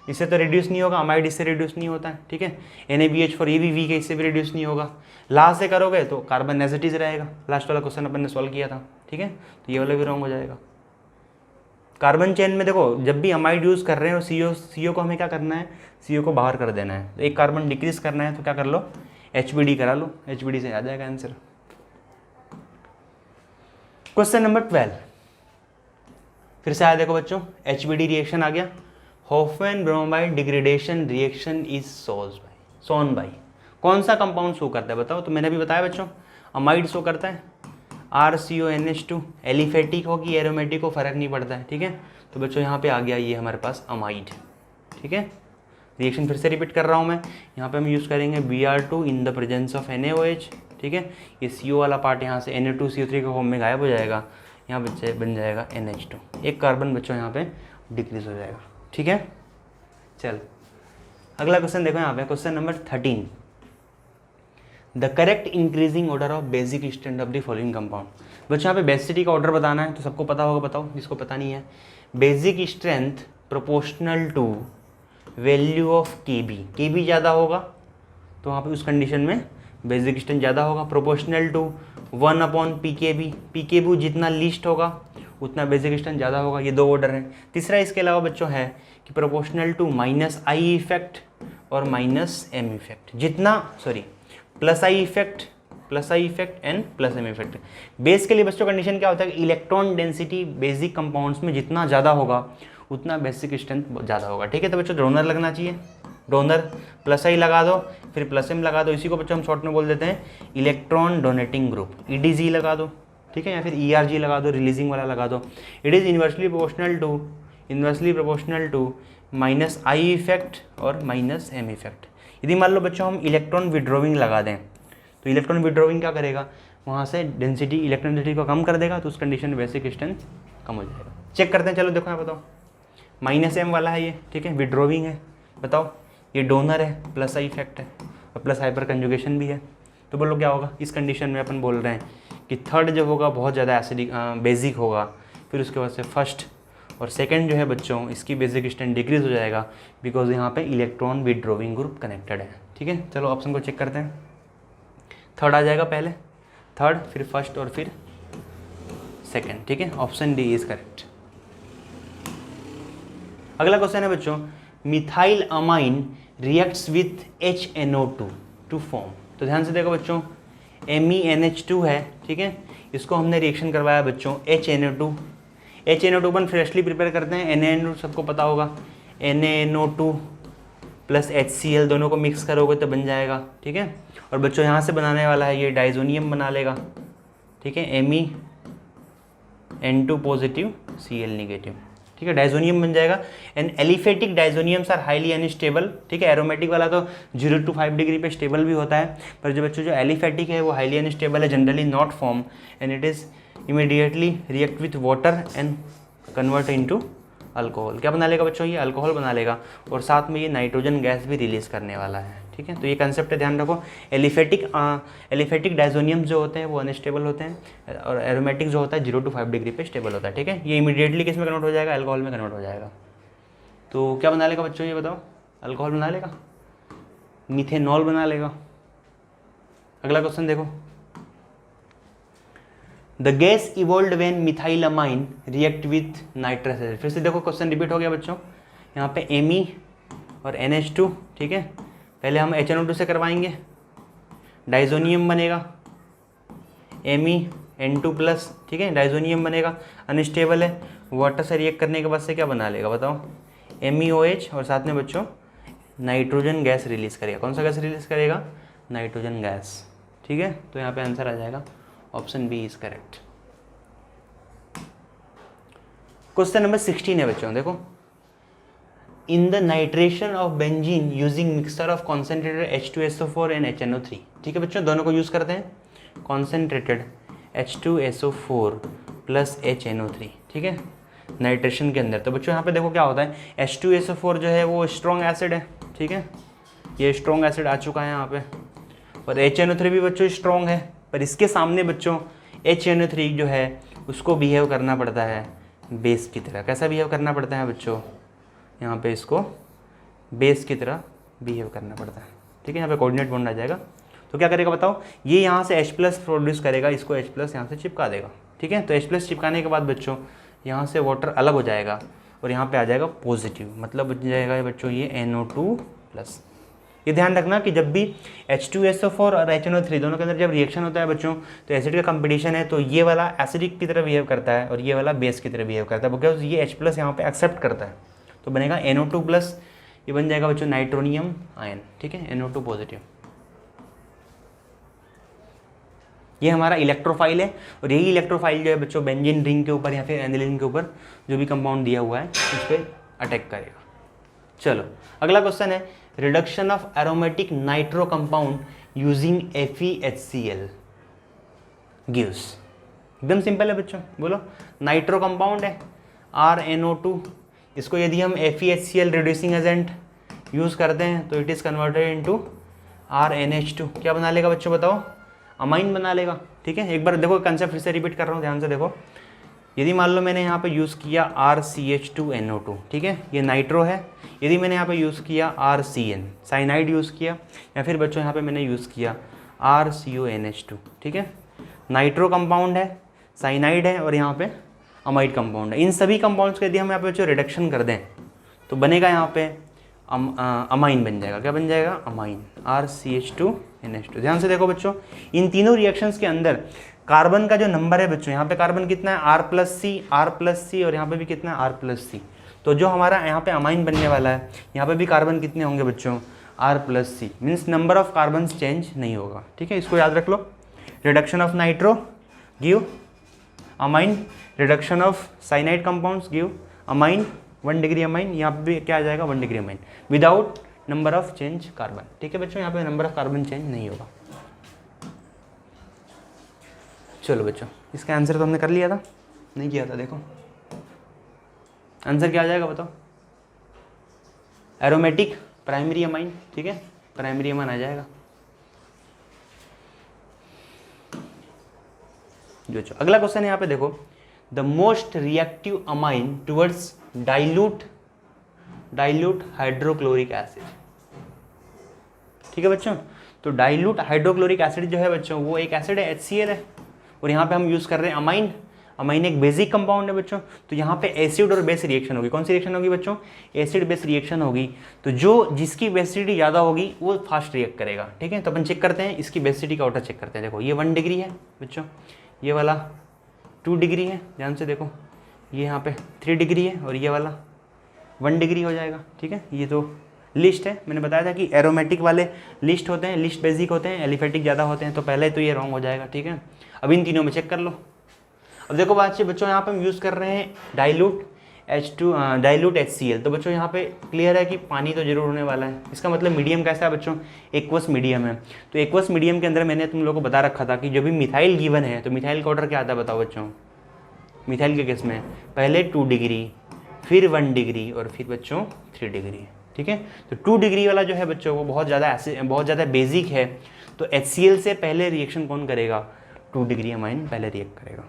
इससे तो रिड्यूस नहीं होगा, अमाइड इससे रिड्यूस नहीं होता है, ठीक है। NaBH4 ये भी वीक है, इससे भी रिड्यूस नहीं होगा। लास्ट से करोगे तो कार्बन एज इट इज रहेगा, लास्ट वाला क्वेश्चन अपन ने सॉल्व किया था, ठीक है। तो ये वाला भी रॉन्ग हो जाएगा। कार्बन चेन में देखो जब भी अमाइड यूज़ कर रहे हो, CO को हमें क्या करना है, CO को बाहर कर देना है। तो एक कार्बन डिक्रीज करना है तो क्या कर लो, HBD करा लो, HBD से आ जाएगा आंसर। क्वेश्चन नंबर 12 फिर से आया देखो बच्चों, HBD रिएक्शन आ गया, Hofmann bromamide degradation reaction is shown by कौन सा कंपाउंड शो करता है बताओ। तो मैंने अभी बताया बच्चों, अमाइड शो करता है, RCONH2, एलिफेटिक हो कि एरोमेटिक हो फर्क नहीं पड़ता है, ठीक है। तो बच्चों यहाँ पे आ गया ये हमारे पास अमाइड, ठीक है। रिएक्शन फिर से रिपीट कर रहा हूँ मैं, यहाँ पे हम यूज़ करेंगे Br2 in the presence of NaOH, ठीक है। ये CO वाला पार्ट यहाँ से Na2CO3 के फॉर्म में गायब हो जाएगा, यहाँ बच्चे बन जाएगा NH2, एक कार्बन बच्चों यहाँ पे डिक्रीज हो जाएगा, ठीक है। चल अगला क्वेश्चन देखो यहाँ पे, question number 13, the correct increasing order of basic strength of the following compound. बच्चों यहाँ पे बेसिसिटी का ऑर्डर बताना है, तो सबको पता होगा, बताओ जिसको पता नहीं है। Basic strength proportional to value of KB ज़्यादा होगा तो वहाँ पे उस कंडीशन में बेसिक स्ट्रेंथ ज़्यादा होगा, प्रोपोर्शनल टू 1/pKb, pKb जितना लीस्ट होगा उतना बेसिक स्ट्रेंथ ज़्यादा होगा। ये 2 ऑर्डर हैं। तीसरा इसके अलावा बच्चों है कि प्रोपोर्शनल टू -I इफेक्ट और -M इफेक्ट, जितना +I effect and +M effect. Base के लिए बच्चों कंडीशन क्या होता है कि इलेक्ट्रॉन डेंसिटी बेसिक कंपाउंड्स में जितना ज़्यादा होगा उतना बेसिक स्ट्रेंथ ज़्यादा होगा, ठीक है। तो बच्चों डोनर लगना चाहिए, डोनर +I लगा दो फिर +M लगा दो, इसी को बच्चों हम शॉर्ट में बोल देते हैं इलेक्ट्रॉन डोनेटिंग ग्रुप, EDG लगा दो, ठीक है, या फिर ERG लगा दो, रिलीजिंग वाला लगा दो। It is inversely proportional to -I effect और -M इफेक्ट। यदि मान लो बच्चों हम इलेक्ट्रॉन विड्रॉविंग लगा दें तो इलेक्ट्रॉन विड्रॉविंग क्या करेगा, वहाँ से डेंसिटी इलेक्ट्रॉन डेंसिटी को कम कर देगा, तो उस कंडीशन में बेसिक स्ट्रेंथ कम हो जाएगा। चेक करते हैं, चलो देखो यहाँ बताओ, -M वाला है ये, ठीक है, विड्रॉविंग है, बताओ ये डोनर है, +I इफेक्ट है और प्लस हाइपर कंजुगेशन भी है। तो बोलो क्या होगा, इस कंडीशन में अपन बोल रहे हैं कि थर्ड जो होगा बहुत ज़्यादा एसिडिक बेसिक होगा, फिर उसके बाद से फर्स्ट और सेकंड जो है बच्चों इसकी बेसिक स्ट्रेंथ डिक्रीज हो जाएगा, बिकॉज यहाँ पे इलेक्ट्रॉन विड्रॉविंग ग्रुप कनेक्टेड है, ठीक है। चलो ऑप्शन को चेक करते हैं, थर्ड आ जाएगा पहले, थर्ड फिर फर्स्ट और फिर सेकंड, ठीक है। Option D is correct. अगला क्वेश्चन है बच्चों, methyl amine reacts with HNO2 to form. तो ध्यान से देखो बच्चों, MENH2 है, ठीक है, इसको हमने रिएक्शन करवाया बच्चों HNO2। HNO2 अपन फ्रेशली प्रिपेयर करते हैं, NaNO सबको पता होगा, NaNO2 प्लस HCl दोनों को मिक्स करोगे तो बन जाएगा, ठीक है। और बच्चों यहाँ से बनाने वाला है ये डाइजोनियम बना लेगा, ठीक है, Me(N2 पॉजिटिव Cl नेगेटिव, ठीक है, डाइजोनियम बन जाएगा। And aliphatic diazoniums are highly unstable, ठीक है। एरोमेटिक वाला तो 0 to 5 डिग्री पे स्टेबल भी होता है, पर जो बच्चों जो एलिफेटिक है वो हाईली अनस्टेबल है, generally not form and it is immediately react with water and convert into alcohol. क्या बना लेगा बच्चों, ये अल्कोहल बना लेगा और साथ में ये नाइट्रोजन गैस भी रिलीज करने वाला है, ठीक है। ठीक है। तो ये कंसेप्ट है, ध्यान रखो। एलिफेटिक डायजोनियम जो होते हैं वो अनस्टेबल होते हैं और एरोमेटिक जो होता है 0 to 5 डिग्री पे स्टेबल होता है, ठीक है। ये इमीडिएटली किस में कन्वर्ट हो जाएगा, अल्कोहल में कन्वर्ट हो जाएगा। तो क्या बना लेगा बच्चों, ये बताओ, अल्कोहल बना लेगा, मिथेनॉल बना लेगा। अगला क्वेश्चन देखो, the gas evolved when methylamine react with nitrous acid. फिर से देखो क्वेश्चन रिपीट हो गया बच्चों, यहाँ पे Me और NH2, ठीक है। पहले हम HNO2 से करवाएंगे, डाइजोनियम बनेगा, MeN2+, ठीक है, डाइजोनियम बनेगा, अनस्टेबल है, वाटर से रिएक्ट करने के बाद से क्या बना लेगा बताओ, MeOH, और साथ में बच्चों नाइट्रोजन गैस रिलीज करेगा। कौन सा गैस रिलीज करेगा, नाइट्रोजन गैस, ठीक है। तो यहाँ पे आंसर आ जाएगा option B is correct. Question number 16 है बच्चों, देखो, in the nitration of benzene using mixture of concentrated H2SO4 and HNO3, ठीक है बच्चों, दोनों को यूज करते हैं, कॉन्सेंट्रेटेड H2SO4 प्लस HNO3, ठीक है, नाइट्रेशन के अंदर। तो बच्चों यहाँ पे देखो क्या होता है, H2SO4 जो है वो स्ट्रॉन्ग एसिड है, ठीक है, ये स्ट्रॉन्ग एसिड आ चुका है यहाँ पे, और HNO3 भी बच्चों स्ट्रॉन्ग है, पर इसके सामने बच्चों HNO3 जो है उसको बिहेव करना पड़ता है बेस की तरह। कैसा बिहेव करना पड़ता है बच्चों, यहाँ पे इसको बेस की तरह बिहेव करना पड़ता है, ठीक है। यहाँ पे कोऑर्डिनेट बॉन्ड आ जाएगा। तो क्या करेगा बताओ, ये यहाँ से H+ प्रोड्यूस करेगा, इसको H+ यहाँ से चिपका देगा, ठीक है। तो H+ चिपकाने के बाद बच्चों यहाँ से वाटर अलग हो जाएगा और यहाँ पे आ जाएगा पॉजिटिव, मतलब बच जाएगा बच्चों ये NO2+। ये ध्यान रखना कि जब भी H2SO4 और HNO3 दोनों के अंदर जब रिएक्शन होता है बच्चों, तो एसिड का कंपटीशन है, तो ये वाला एसिडिक की तरह बिहेव करता है और ये वाला बेस की तरह बिहेव करता है, बिकॉज ये H+ यहाँ पे एक्सेप्ट करता है, तो बनेगा NO2+, ये बन जाएगा बच्चों नाइट्रोनियम आयन, ठीक है, NO2 पॉजिटिव। ये हमारा इलेक्ट्रोफाइल है, और यही इलेक्ट्रोफाइल जो है बच्चों बेंजीन रिंग के ऊपर या फिर एनिलीन के ऊपर जो भी कंपाउंड दिया हुआ है उस पर अटैक करेगा। चलो अगला क्वेश्चन है, reduction of aromatic nitro compound using FeHCl gives. एकदम सिंपल है बच्चों, बोलो, नाइट्रो कंपाउंड है RNO2, इसको यदि हम FeHCl रिड्यूसिंग एजेंट यूज़ करते हैं तो it is converted into RNH2। क्या बना लेगा बच्चों बताओ, अमाइन बना लेगा, ठीक है। एक बार देखो कंसेप्ट फिर से रिपीट कर रहा हूँ, ध्यान से देखो। यदि मान लो मैंने यहाँ पे यूज़ किया RCH2NO2, ठीक है, ये नाइट्रो है। यदि मैंने यहाँ पे यूज़ किया RCN, साइनाइड यूज़ किया, या फिर बच्चों यहाँ पे मैंने यूज़ किया RCONH2, ठीक है, नाइट्रो कंपाउंड है, साइनाइड है और यहाँ पे अमाइड कंपाउंड है। इन सभी कंपाउंड्स को यदि हम यहाँ पे बच्चों रिडक्शन कर दें तो बनेगा यहाँ पे अमाइन बन जाएगा। क्या बन जाएगा, अमाइन, RCH2NH2। ध्यान से देखो बच्चों, इन तीनों रिएक्शंस के अंदर कार्बन का जो नंबर है बच्चों, यहाँ पे कार्बन कितना है R+C और यहाँ पे भी कितना है R+C। तो जो हमारा यहाँ पे अमाइन बनने वाला है, यहाँ पे भी कार्बन कितने होंगे बच्चों, R+C, means number of carbon change नहीं होगा, ठीक है, इसको याद रख लो। Reduction of nitro give amine, reduction of cyanide compounds give amine, 1 degree amine, यहाँ पे भी क्या आ जाएगा 1 degree amine, without number of change carbon, ठीक है बच्चों, यहाँ पे नंबर ऑफ कार्बन चेंज नहीं होगा। चलो बच्चों, इसका आंसर तो हमने कर लिया था, नहीं किया था, देखो आंसर क्या आ जाएगा बताओ, एरोमेटिक प्राइमरी अमाइन, ठीक है, प्राइमरी अमाइन आ जाएगा। जो अगला क्वेश्चन है यहाँ पे देखो, the most reactive amine towards dilute hydrochloric acid, ठीक है बच्चों। तो डाइल्यूट हाइड्रोक्लोरिक एसिड जो है बच्चों वो एक एसिड है, HCl है, और यहाँ पे हम यूज़ कर रहे हैं अमाइन। अमाइन एक बेसिक कंपाउंड है बच्चों, तो यहाँ पे एसिड और बेस रिएक्शन होगी। कौन सी रिएक्शन होगी बच्चों, एसिड बेस रिएक्शन होगी। तो जो जिसकी बेसिसिटी ज़्यादा होगी वो फास्ट रिएक्ट करेगा, ठीक है। तो अपन चेक करते हैं इसकी बेसिसिटी का ऑर्डर चेक करते हैं। देखो ये 1 डिग्री है बच्चों, ये वाला 2 डिग्री है, ध्यान से देखो, ये यहाँ पे 3 डिग्री है और ये वाला 1 डिग्री हो जाएगा, ठीक है। ये तो लिस्ट है, मैंने बताया था कि एरोमेटिक वाले लिस्ट होते हैं, लिस्ट बेसिक होते हैं, एलिफेटिक ज़्यादा होते हैं, तो पहले तो ये रॉन्ग हो जाएगा, ठीक है। अब इन तीनों में चेक कर लो। अब देखो बात से बच्चों, यहाँ पे हम यूज़ कर रहे हैं डाइल्यूट HCl, तो बच्चों यहाँ पे क्लियर है कि पानी तो जरूर होने वाला है। इसका मतलब मीडियम कैसा है बच्चों, एक्वस मीडियम है। तो एक्वस मीडियम के अंदर मैंने तुम लोगों को बता रखा था कि जब भी मिथाइल गिवन है तो मिथाइल का ऑर्डर क्या आता है बताओ बच्चों, मिथाइल के केस में पहले 2 डिग्री, फिर 1 डिग्री और फिर बच्चों 3 डिग्री, ठीक है। तो 2 डिग्री वाला जो है बच्चों वो बहुत ज़्यादा बेसिक है, तो HCl से पहले रिएक्शन कौन करेगा, 2 डिग्री अमाइन पहले रिएक्ट करेगा।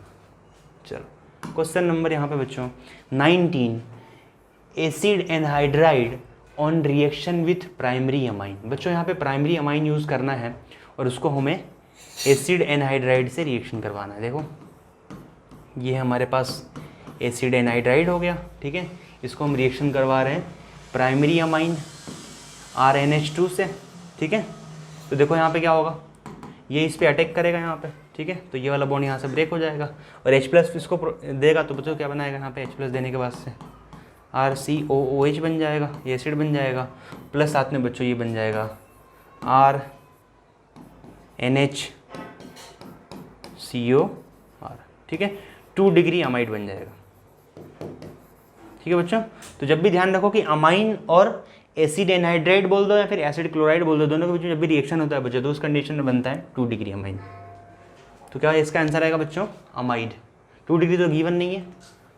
चलो क्वेश्चन नंबर यहाँ पे बच्चों 19, acid anhydride on reaction with primary amine. बच्चों यहाँ पे प्राइमरी अमाइन यूज़ करना है और उसको हमें एसिड एनहाइड्राइड से रिएक्शन करवाना है। देखो ये हमारे पास एसिड एनहाइड्राइड हो गया, ठीक है, इसको हम रिएक्शन करवा रहे हैं प्राइमरी अमाइन RNH2 से, ठीक है। तो देखो यहाँ पे क्या होगा, ये इस पे अटैक करेगा यहाँ पे, ठीक है, तो ये वाला बॉन्ड यहाँ से ब्रेक हो जाएगा और H+ इसको देगा, तो बच्चों क्या बनाएगा यहाँ पे H+ देने के बाद से RCOOH बन जाएगा, ये एसिड बन जाएगा, प्लस साथ में बच्चों ये बन जाएगा RNHCOR, ठीक है, 2 डिग्री अमाइड बन जाएगा। ठीक है बच्चों, तो जब भी ध्यान रखो कि अमाइन और एसिड एनहाइड्राइड बोल दो या फिर एसिड क्लोराइड बोल दो, दोनों के बीच में जब भी रिएक्शन होता है बच्चों तो उस कंडीशन में बनता है 2 डिग्री अमाइन। तो क्या इसका आंसर आएगा बच्चों, अमाइड। 2 डिग्री तो गिवन नहीं है,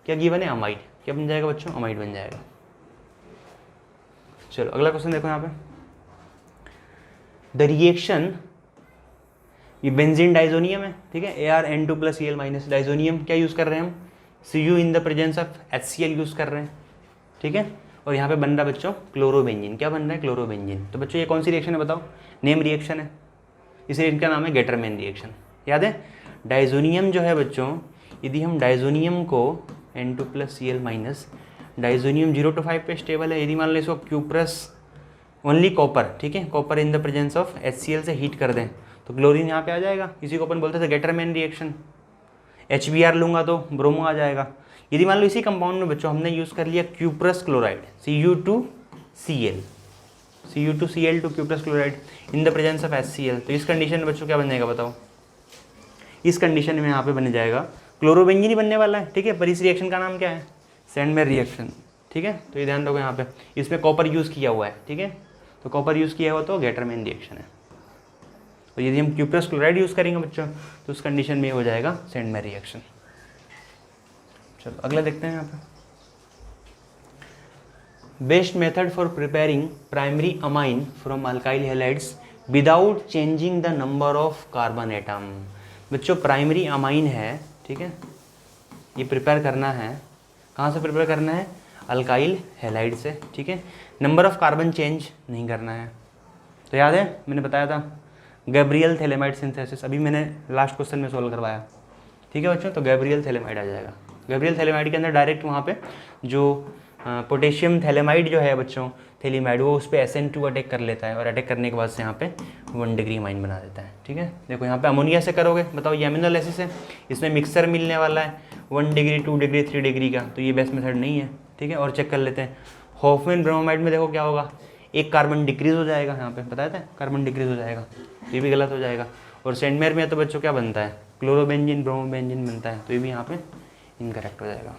क्या गिवन है, अमाइड। क्या बन जाएगा बच्चों, अमाइड बन जाएगा। चलो अगला क्वेश्चन देखो यहाँ पे, द रिएक्शन, ये बेंजीन डाइजोनियम है, ठीक है, ArN2+Cl- डाइजोनियम क्या यूज़ कर रहे हैं हम, Cu in the presence of HCl use कर रहे हैं, ठीक है, और यहाँ पे बन रहा है बच्चों क्लोरोबेंजीन। क्या बन रहा है, क्लोरोबेंजीन। तो बच्चों ये कौन सी रिएक्शन है बताओ, नेम रिएक्शन है, इस रिएक्शन का नाम है गेटरमैन रिएक्शन। याद है, डाइजोनियम जो है बच्चों, यदि हम डाइजोनियम को N2+Cl- डाइजोनियम 0 to 5 पे स्टेबल है, यदि मान लो इसको क्यूप्रस ओनली कॉपर, ठीक है, copper in the presence of HCl से हीट कर दें तो क्लोरीन यहाँ पे आ जाएगा, इसी को अपन बोलते थे गेटरमैन रिएक्शन। HBr लूँगा तो ब्रोमो आ जाएगा। यदि मान लो इसी कंपाउंड में बच्चों हमने यूज़ कर लिया cuprous chloride Cu2Cl to cuprous chloride in the presence of HCl, तो इस कंडीशन में बच्चों क्या बन जाएगा बताओ, इस कंडीशन में यहाँ पे बन जाएगा क्लोरोबेंजीन ही बनने वाला है, ठीक है, पर इस रिएक्शन का नाम क्या है, सैंडमेयर रिएक्शन, ठीक है। तो ये ध्यान रखो यहाँ पे इसमें कॉपर यूज़ किया हुआ है, ठीक है, तो कॉपर यूज़ किया हुआ तो गेटरमैन रिएक्शन है। तो यदि हम क्यूप्रस क्लोराइड यूज़ करेंगे बच्चों तो उस कंडीशन में हो जाएगा सैंडमेयर रिएक्शन। चलो अगला देखते हैं यहाँ पे, best method for preparing primary amine from alkyl halides without changing the number of carbon atom. बच्चों प्राइमरी अमाइन है, ठीक है, ये प्रिपेयर करना है, कहाँ से प्रिपेयर करना है, अल्काइल हैलाइड से, ठीक है, नंबर ऑफ कार्बन चेंज नहीं करना है। तो याद है मैंने बताया था गैब्रियल थैलेमाइड सिंथेसिस, अभी मैंने लास्ट क्वेश्चन में सोल्व करवाया, ठीक है बच्चों, तो गैब्रियल थैलेमाइड आ जाएगा। गैब्रियल थैलेमाइड के अंदर डायरेक्ट वहाँ पे जो पोटेशियम थैलेमाइड जो है बच्चों, थैलेमाइड, वो उस पर SN2 अटैक कर लेता है और अटैक करने के बाद से यहाँ पे 1 डिग्री अमाइन बना देता है, ठीक है। देखो यहाँ पे अमोनिया से करोगे, बताओ ये अमीनो एसिड है, इसमें मिक्सर मिलने वाला है 1 डिग्री 2 डिग्री 3 डिग्री का, तो ये बेस्ट मेथड नहीं है, ठीक है। और चेक कर लेते हैं हॉफमैन ब्रोमाइड में, देखो क्या होगा, एक कार्बन डिक्रीज हो जाएगा, यहाँ पे बताया था कार्बन डिक्रीज हो जाएगा, ये भी गलत हो जाएगा। और सैंडमेयर में तो बच्चों क्या बनता है, क्लोरोबेंजीन ब्रोमोबेंजीन बनता है, तो ये भी यहाँ पे इनकरेक्ट हो जाएगा।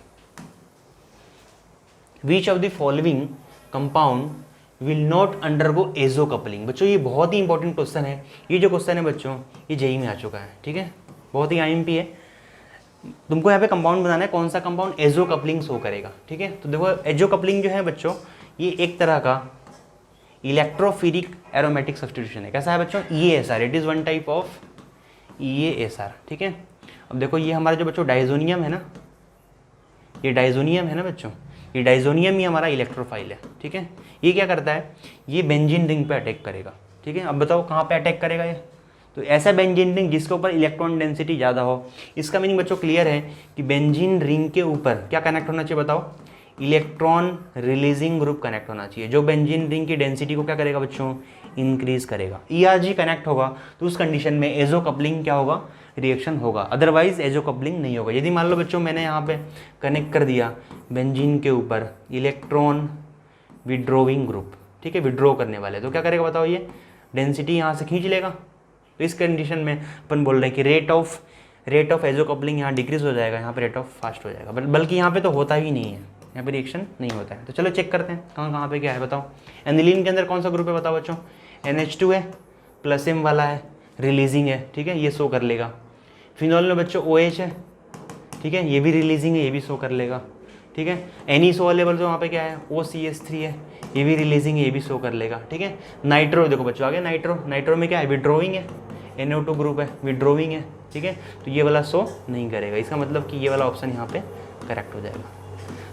Which of the following compound will not undergo azo coupling. बच्चों ये बहुत ही इंपॉर्टेंट क्वेश्चन है, ये जो क्वेश्चन है बच्चों ये जेईई में आ चुका है, ठीक है, बहुत ही IMP है। तुमको यहाँ पे कंपाउंड बनाना है, कौन सा कंपाउंड एजो कपलिंग शो करेगा, ठीक है। तो देखो एजो कपलिंग जो है बच्चों ये एक तरह का इलेक्ट्रोफिरिक एरोमेटिक सब्स्टिट्यूशन है। कैसा है बच्चों, EASR, it is one type of EASR, ठीक है। अब देखो ये हमारा जो बच्चों डाइजोनियम है ना, ये डाइजोनियम है ना बच्चों, ये डाइजोनियम ही हमारा इलेक्ट्रोफाइल है, ठीक है। ये क्या करता है, ये बेंजीन रिंग पे अटैक करेगा, ठीक है। अब बताओ कहाँ पे अटैक करेगा ये, तो ऐसा बेंजीन रिंग जिसके ऊपर इलेक्ट्रॉन डेंसिटी ज़्यादा हो। इसका मीनिंग बच्चों क्लियर है कि बेंजीन रिंग के ऊपर क्या कनेक्ट होना चाहिए बताओ, इलेक्ट्रॉन रिलीजिंग ग्रुप कनेक्ट होना चाहिए, जो बेंजीन रिंग की डेंसिटी को क्या करेगा बच्चों, इंक्रीज करेगा। ERG कनेक्ट होगा तो उस कंडीशन में एजो कपलिंग क्या होगा, रिएक्शन होगा, अदरवाइज एजो कपलिंग नहीं होगा। यदि मान लो बच्चों मैंने यहाँ पे कनेक्ट कर दिया बेंजीन के ऊपर इलेक्ट्रॉन विड्रोविंग ग्रुप, ठीक है, विड्रॉ करने वाले, तो क्या करेगा बताओ, ये डेंसिटी यहाँ से खींच लेगा। तो इस कंडीशन में अपन बोल रहे हैं कि रेट ऑफ एजो कपलिंग यहाँ डिक्रीज हो जाएगा, यहाँ पे रेट ऑफ फास्ट हो जाएगा, बल्कि यहाँ पे तो होता ही नहीं है, यहाँ पे रिएक्शन नहीं होता है। तो चलो चेक करते हैं कहाँ कहाँ पे क्या है, बताओ। एनिलीन के अंदर कौन सा ग्रुप है बताओ बच्चों, NH2 है, +M वाला है, रिलीजिंग है, ठीक है, ये शो कर लेगा। फिनॉल में बच्चों OH है, ठीक है, ये भी रिलीजिंग है, ये भी शो कर लेगा, ठीक है। एनी शो लेवल जो वहाँ पे क्या है, OCH3 है, ये भी रिलीजिंग है, ये भी शो कर लेगा, ठीक है। नाइट्रो देखो बच्चों, आ गया नाइट्रो। नाइट्रो में क्या है, विड्रोइंग है, NO2 ग्रुप है, विड्रोइंग है, ठीक है। तो ये वाला शो नहीं करेगा, इसका मतलब कि ये वाला ऑप्शन यहाँ पे करेक्ट हो जाएगा।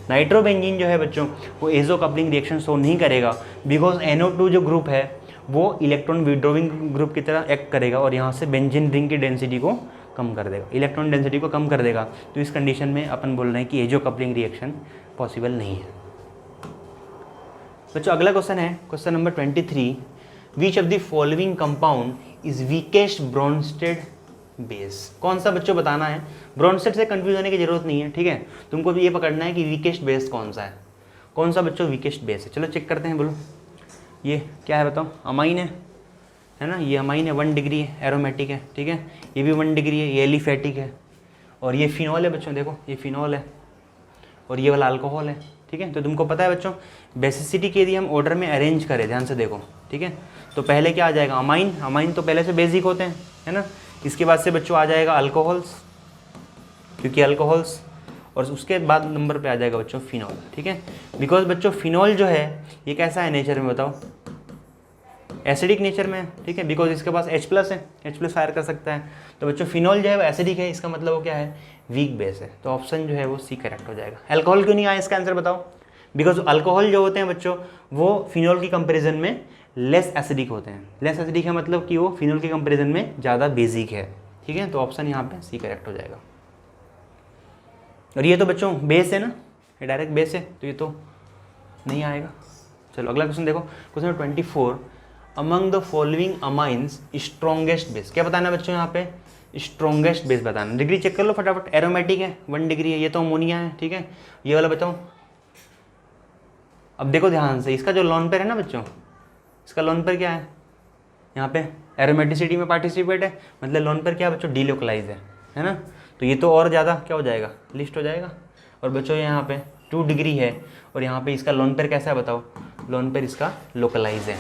नाइट्रोबेंजीन जो है बच्चों वो एजो कपलिंग रिएक्शन शो नहीं करेगा, बिकॉज NO2 जो ग्रुप है वो इलेक्ट्रॉन विड्रोइंग ग्रुप की तरह एक्ट करेगा और यहाँ से बेंजीन रिंग की डेंसिटी को कम कर देगा, इलेक्ट्रॉन डेंसिटी को कम कर देगा। तो इस कंडीशन में अपन बोल रहे हैं कि एजो कपलिंग रिएक्शन पॉसिबल नहीं है। बच्चों अगला क्वेश्चन है question number 23, which of the following compound is weakest Bronsted base. कौन सा बच्चों बताना है, ब्रोंस्टेड से कंफ्यूज होने की जरूरत नहीं है, ठीक है। तुमको भी ये पकड़ना है कि वीकेस्ट बेस कौन सा है, कौन सा बच्चों वीकेस्ट बेस है। चलो चेक करते हैं, बोलो ये क्या है बताओ। अमाइन है ना, ये अमाइन है, 1 डिग्री है, एरोमेटिक है, ठीक है। ये भी 1 डिग्री है, ये एलिफेटिक है, और ये फिनॉल है बच्चों, देखो ये फिनॉल है, और ये वाला अल्कोहल है, ठीक है। तो तुमको पता है बच्चों बेसिसिटी के यदि हम ऑर्डर में अरेंज करें, ध्यान से देखो, ठीक है। तो पहले क्या आ जाएगा, अमाइन। अमाइन तो पहले से बेसिक होते हैं, है ना। इसके बाद से बच्चों आ जाएगा अल्कोहल्स, क्योंकि अल्कोहल्स, और उसके बाद नंबर पे आ जाएगा बच्चों फिनॉल, ठीक है। बिकॉज बच्चों फिनॉल जो है ये कैसा है नेचर में बताओ, एसिडिक नेचर में है, ठीक है। बिकॉज इसके पास H+ है, H+ फायर कर सकता है। तो बच्चों फिनॉल जो है वो एसिडिक है, इसका मतलब वो क्या है, वीक बेस है। तो ऑप्शन जो है वो सी करेक्ट हो जाएगा। अल्कोहल क्यों नहीं आया इसका आंसर बताओ, बिकॉज अल्कोहल जो होते हैं बच्चों वो फिनॉल की कंपेरिजन में लेस एसिडिक होते हैं। लेस एसिडिक है मतलब कि वो फिनॉल के कंपेरिजन में ज़्यादा बेसिक है, ठीक है। तो ऑप्शन यहाँ पे सी करेक्ट हो जाएगा। और ये तो बच्चों बेस है ना, ये डायरेक्ट बेस है, तो ये तो नहीं आएगा। चलो अगला क्वेश्चन देखो, question number 24, among the following amines strongest base. क्या बताना है बच्चों यहाँ पे, स्ट्रॉन्गेस्ट बेस बताना। डिग्री चेक कर लो फटाफट, एरोमेटिक है 1 डिग्री है, ये तो अमोनिया है, ठीक है। ये वाला बताओ। अब देखो ध्यान से, इसका जो लोन पेयर है ना बच्चों, इसका लोन पेयर क्या है, यहाँ पे एरोमेटिसिटी में पार्टिसिपेट है, मतलब लोन पेयर क्या है बच्चों, डीलोकलाइज है ना। तो ये तो और ज़्यादा क्या हो जाएगा, लिस्ट हो जाएगा। और बच्चों यहाँ पे 2 डिग्री है, और यहाँ पे इसका लोन पेयर कैसा है बताओ, लोन पेयर इसका लोकलाइज है,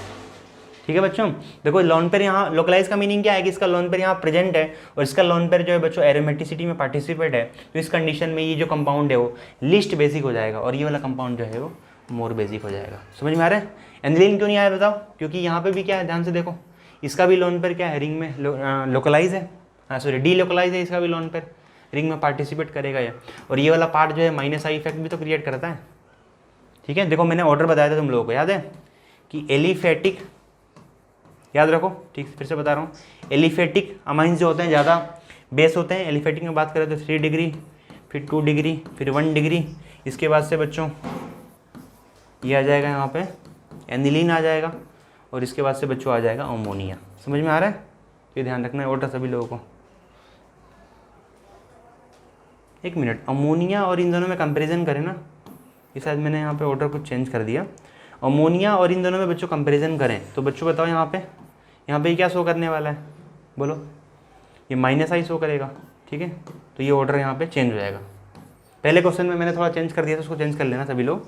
ठीक है बच्चों। देखो लोन पेयर यहाँ लोकलाइज का मीनिंग क्या है कि इसका लोन पेयर यहाँ प्रेजेंट है, और इसका लोन पेयर जो है बच्चों एरोमेटिसिटी में पार्टिसिपेट है। तो इस कंडीशन में ये जो कंपाउंड है वो लिस्ट बेसिक हो जाएगा, और ये वाला कंपाउंड जो है वो मोर बेसिक हो जाएगा। समझ में आ रहा है। एनिलीन क्यों नहीं आया बताओ, क्योंकि यहाँ पे भी क्या है, ध्यान से देखो, इसका भी लोन पेयर क्या है, रिंग में लोकलाइज है, सॉरी डीलोकलाइज है, इसका भी लोन पेयर रिंग में पार्टिसिपेट करेगा ये। और ये वाला पार्ट जो है -I इफेक्ट भी तो क्रिएट करता है, ठीक है। देखो मैंने ऑर्डर बताया था तुम लोगों को, याद है कि एलिफेटिक, याद रखो, ठीक फिर से बता रहा हूँ, एलिफेटिक अमाइंस जो होते हैं ज़्यादा बेस होते हैं। एलिफेटिक में बात करें तो 3 डिग्री, फिर 2 डिग्री, फिर 1 डिग्री। इसके बाद से बच्चों ये आ जाएगा यहाँ पे एनिलीन आ जाएगा, और इसके बाद से बच्चों आ जाएगा अमोनिया। समझ में आ रहा है, ये ध्यान रखना है ऑर्डर सभी लोगों को। एक मिनट, अमोनिया और इन दोनों में कंपैरिजन करें ना, ये शायद मैंने यहाँ पे ऑर्डर कुछ चेंज कर दिया। अमोनिया और इन दोनों में बच्चों कंपैरिजन करें तो बच्चों बताओ यहाँ पे क्या शो करने वाला है, बोलो, ये -I शो करेगा, ठीक है। तो ये ऑर्डर यहाँ पे चेंज हो जाएगा। पहले क्वेश्चन में मैंने थोड़ा चेंज कर दिया था, उसको चेंज कर लेना सभी लोग।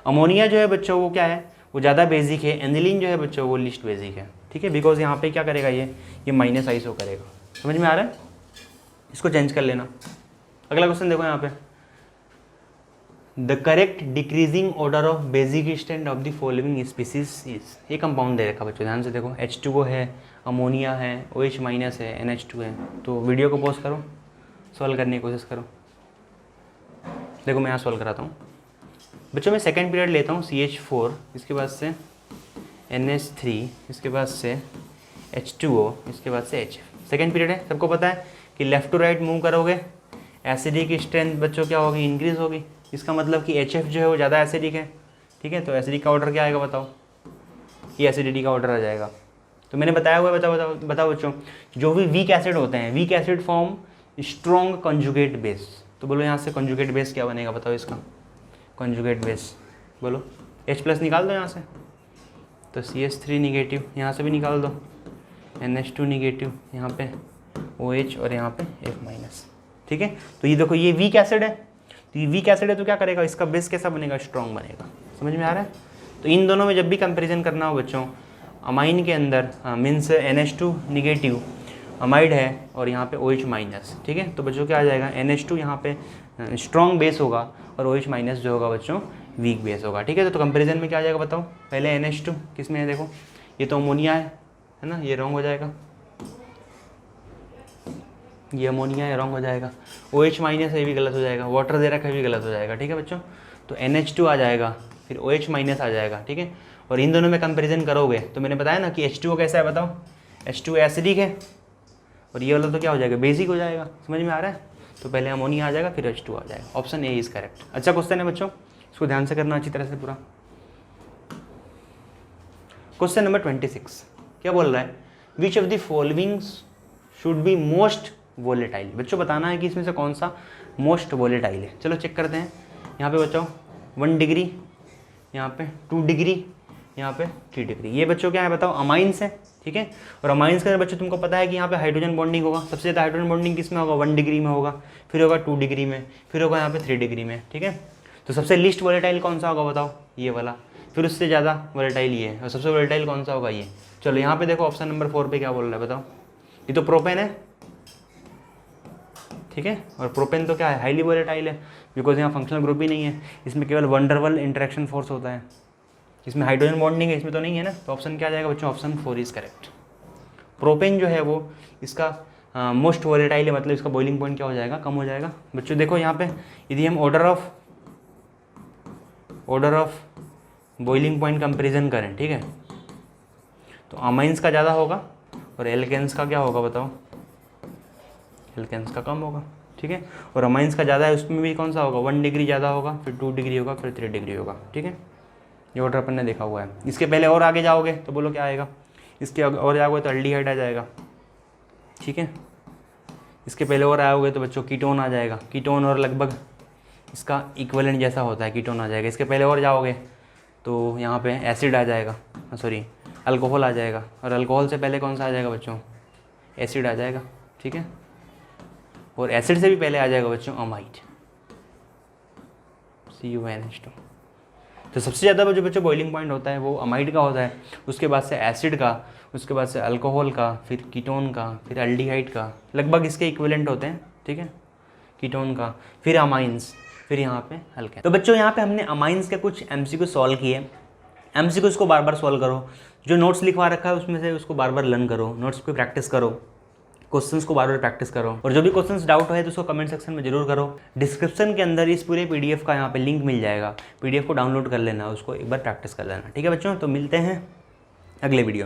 अमोनिया जो है बच्चों वो क्या है, वो ज़्यादा बेसिक है। एनिलीन जो है बच्चों वो लिस्ट बेसिक है, ठीक है। बिकॉज यहाँ पे क्या करेगा, ये -I शो करेगा। समझ में आ रहा है, इसको चेंज कर लेना। अगला क्वेश्चन देखो यहाँ पे, the correct decreasing order of basic stand of the following species is. ये कंपाउंड दे रखा बच्चों, ध्यान से देखो, H2O है, अमोनिया है, OH- है, NH2 है। तो वीडियो को पॉज करो, सॉल्व करने की कोशिश करो। देखो मैं यहाँ सॉल्व कराता हूँ बच्चों। मैं सेकेंड पीरियड लेता हूँ, CH4, इसके बाद से NH3, इसके बाद से H2O, इसके बाद से HF। सेकेंड पीरियड है, सबको पता है कि लेफ्ट टू राइट मूव करोगे एसिडिक की स्ट्रेंथ बच्चों क्या होगी, इंक्रीज होगी। इसका मतलब कि HF जो है वो ज़्यादा एसिडिक है, ठीक है। तो एसिडिक का ऑर्डर क्या आएगा बताओ, ये एसिडिटी का ऑर्डर आ जाएगा। तो मैंने बताया हुआ है, बताओ बच्चों, जो भी वीक एसिड होते हैं, weak acid form strong conjugate base. तो बोलो यहाँ से कॉन्जुगेट बेस क्या बनेगा बताओ, इसका कॉन्जुगेट बेस बोलो, H+ निकाल दो यहाँ से, तो CH3 निगेटिव, यहाँ से भी निकाल दो, NH2 निगेटिव, यहाँ पे OH और यहाँ पे F-, ठीक है। तो ये देखो ये वीक एसिड है, तो ये वीक एसिड है तो क्या करेगा, इसका बेस कैसा बनेगा, स्ट्रॉन्ग बनेगा। समझ में आ रहा है। तो इन दोनों में जब भी कंपैरिजन करना हो बच्चों, अमाइन के अंदर मीन्स NH2 निगेटिव अमाइड है, और यहाँ पे OH-, ठीक है। तो बच्चों क्या आ जाएगा, NH2 यहाँ पे स्ट्रॉन्ग बेस होगा, और OH- जो होगा बच्चों वीक बेस होगा। ठीक है, तो कंपेरिजन में क्या आ जाएगा बताओ। पहले NH2 किस में है, देखो ये तो अमोनिया है ना, ये रॉन्ग हो जाएगा, ये अमोनिया है, रॉन्ग हो जाएगा। OH माइनस ये भी गलत हो जाएगा, वाटर दे रखा है भी गलत हो जाएगा। ठीक है बच्चों, तो NH2 आ जाएगा, फिर OH माइनस आ जाएगा। ठीक है, और इन दोनों में कंपैरिजन करोगे तो मैंने बताया ना कि H2O कैसा है बताओ, H2 एसिडिक है, और ये वाला तो क्या हो जाएगा, बेसिक हो जाएगा। समझ में आ रहा है, तो पहले अमोनिया आ जाएगा फिर H2 आ जाएगा। Option A is correct. अच्छा क्वेश्चन है बच्चों, इसको ध्यान से करना अच्छी तरह से पूरा। क्वेश्चन नंबर 26 क्या बोल रहा है, which of the following should be most volatile. बच्चों बताना है कि इसमें से कौन सा मोस्ट वोलेटाइल है। चलो चेक करते हैं। यहाँ पे बच्चों 1 डिग्री, यहाँ पे 2 डिग्री, यहाँ पे 3 डिग्री। ये बच्चों क्या है बताओ, अमाइंस है। ठीक है, और अमाइंस के अंदर बच्चों तुमको पता है कि यहाँ पे हाइड्रोजन बॉन्डिंग होगा। सबसे ज़्यादा हाइड्रोजन बॉन्डिंग किस में होगा, 1 डिग्री में होगा, फिर होगा 2 डिग्री में, फिर होगा यहाँ पे 3 डिग्री में। ठीक है, तो सबसे लिस्ट वोलेटाइल कौन सा होगा बताओ, ये वाला, फिर उससे ज़्यादा वोलेटाइल ये है, और सबसे वोलेटाइल कौन सा होगा, ये। चलो यहाँ पे देखो ऑप्शन नंबर 4 पे क्या बोल रहा है बताओ, ये तो प्रोपेन है। ठीक है, और प्रोपेन तो क्या है, हाईली वोलेटाइल है, बिकॉज यहाँ फंक्शनल ग्रुप भी नहीं है, इसमें केवल वंडरवल इंटरेक्शन फोर्स होता है, इसमें हाइड्रोजन बॉन्डिंग है, इसमें तो नहीं है ना। तो ऑप्शन क्या आ जाएगा बच्चों, ऑप्शन 4 इज करेक्ट। प्रोपेन जो है वो इसका मोस्ट वोलेटाइल है, मतलब इसका बॉइलिंग पॉइंट क्या हो जाएगा, कम हो जाएगा। बच्चों देखो यहाँ पे यदि हम order of boiling point comparison करें, ठीक है, तो अमाइंस का ज़्यादा होगा और एल्केन्स का क्या होगा बताओ, एल्केन्स का कम होगा। ठीक है, और अमाइंस का ज़्यादा है, उसमें भी कौन सा होगा, 1 डिग्री ज़्यादा होगा, फिर 2 डिग्री होगा, फिर 3 डिग्री होगा। ठीक है, ये ऑर्डर अपन ने देखा हुआ है। इसके पहले और आगे जाओगे तो बोलो क्या आएगा, इसके और जाओगे तो एल्डिहाइड आ जाएगा। ठीक है, इसके पहले और आओगे तो बच्चों कीटोन आ जाएगा, कीटोन और लगभग इसका इक्विवेलेंट जैसा होता है, कीटोन आ जाएगा। इसके पहले और जाओगे तो यहाँ पे एसिड आ जाएगा, सॉरी अल्कोहल आ जाएगा, और अल्कोहल से पहले कौन सा आ जाएगा बच्चों, एसिड आ जाएगा। ठीक है, और एसिड से भी पहले आ जाएगा बच्चों अमाइड, CuNH2। तो सबसे ज़्यादा जो बच्चों बॉइलिंग पॉइंट होता है वो अमाइड का होता है, उसके बाद से एसिड का, उसके बाद से अल्कोहल का, फिर कीटोन का, फिर एल्डिहाइड का, लगभग इसके इक्विवेलेंट होते हैं। ठीक है, कीटोन का, फिर अमाइंस, फिर यहाँ पे हल्के। तो बच्चों यहाँ पे हमने अमाइंस के कुछ MCQ सॉल्व किए। MCQ को बार बार सॉल्व करो, जो नोट्स लिखवा रखा है उसमें से उसको बार बार लर्न करो, नोट्स पे प्रैक्टिस करो, क्वेश्चंस को बार बार प्रैक्टिस करो, और जो भी क्वेश्चंस डाउट है तो उसको कमेंट सेक्शन में जरूर करो। डिस्क्रिप्शन के अंदर इस पूरे PDF का यहाँ पे लिंक मिल जाएगा, PDF को डाउनलोड कर लेना, उसको एक बार प्रैक्टिस कर लेना। ठीक है बच्चों, तो मिलते हैं अगले वीडियो में।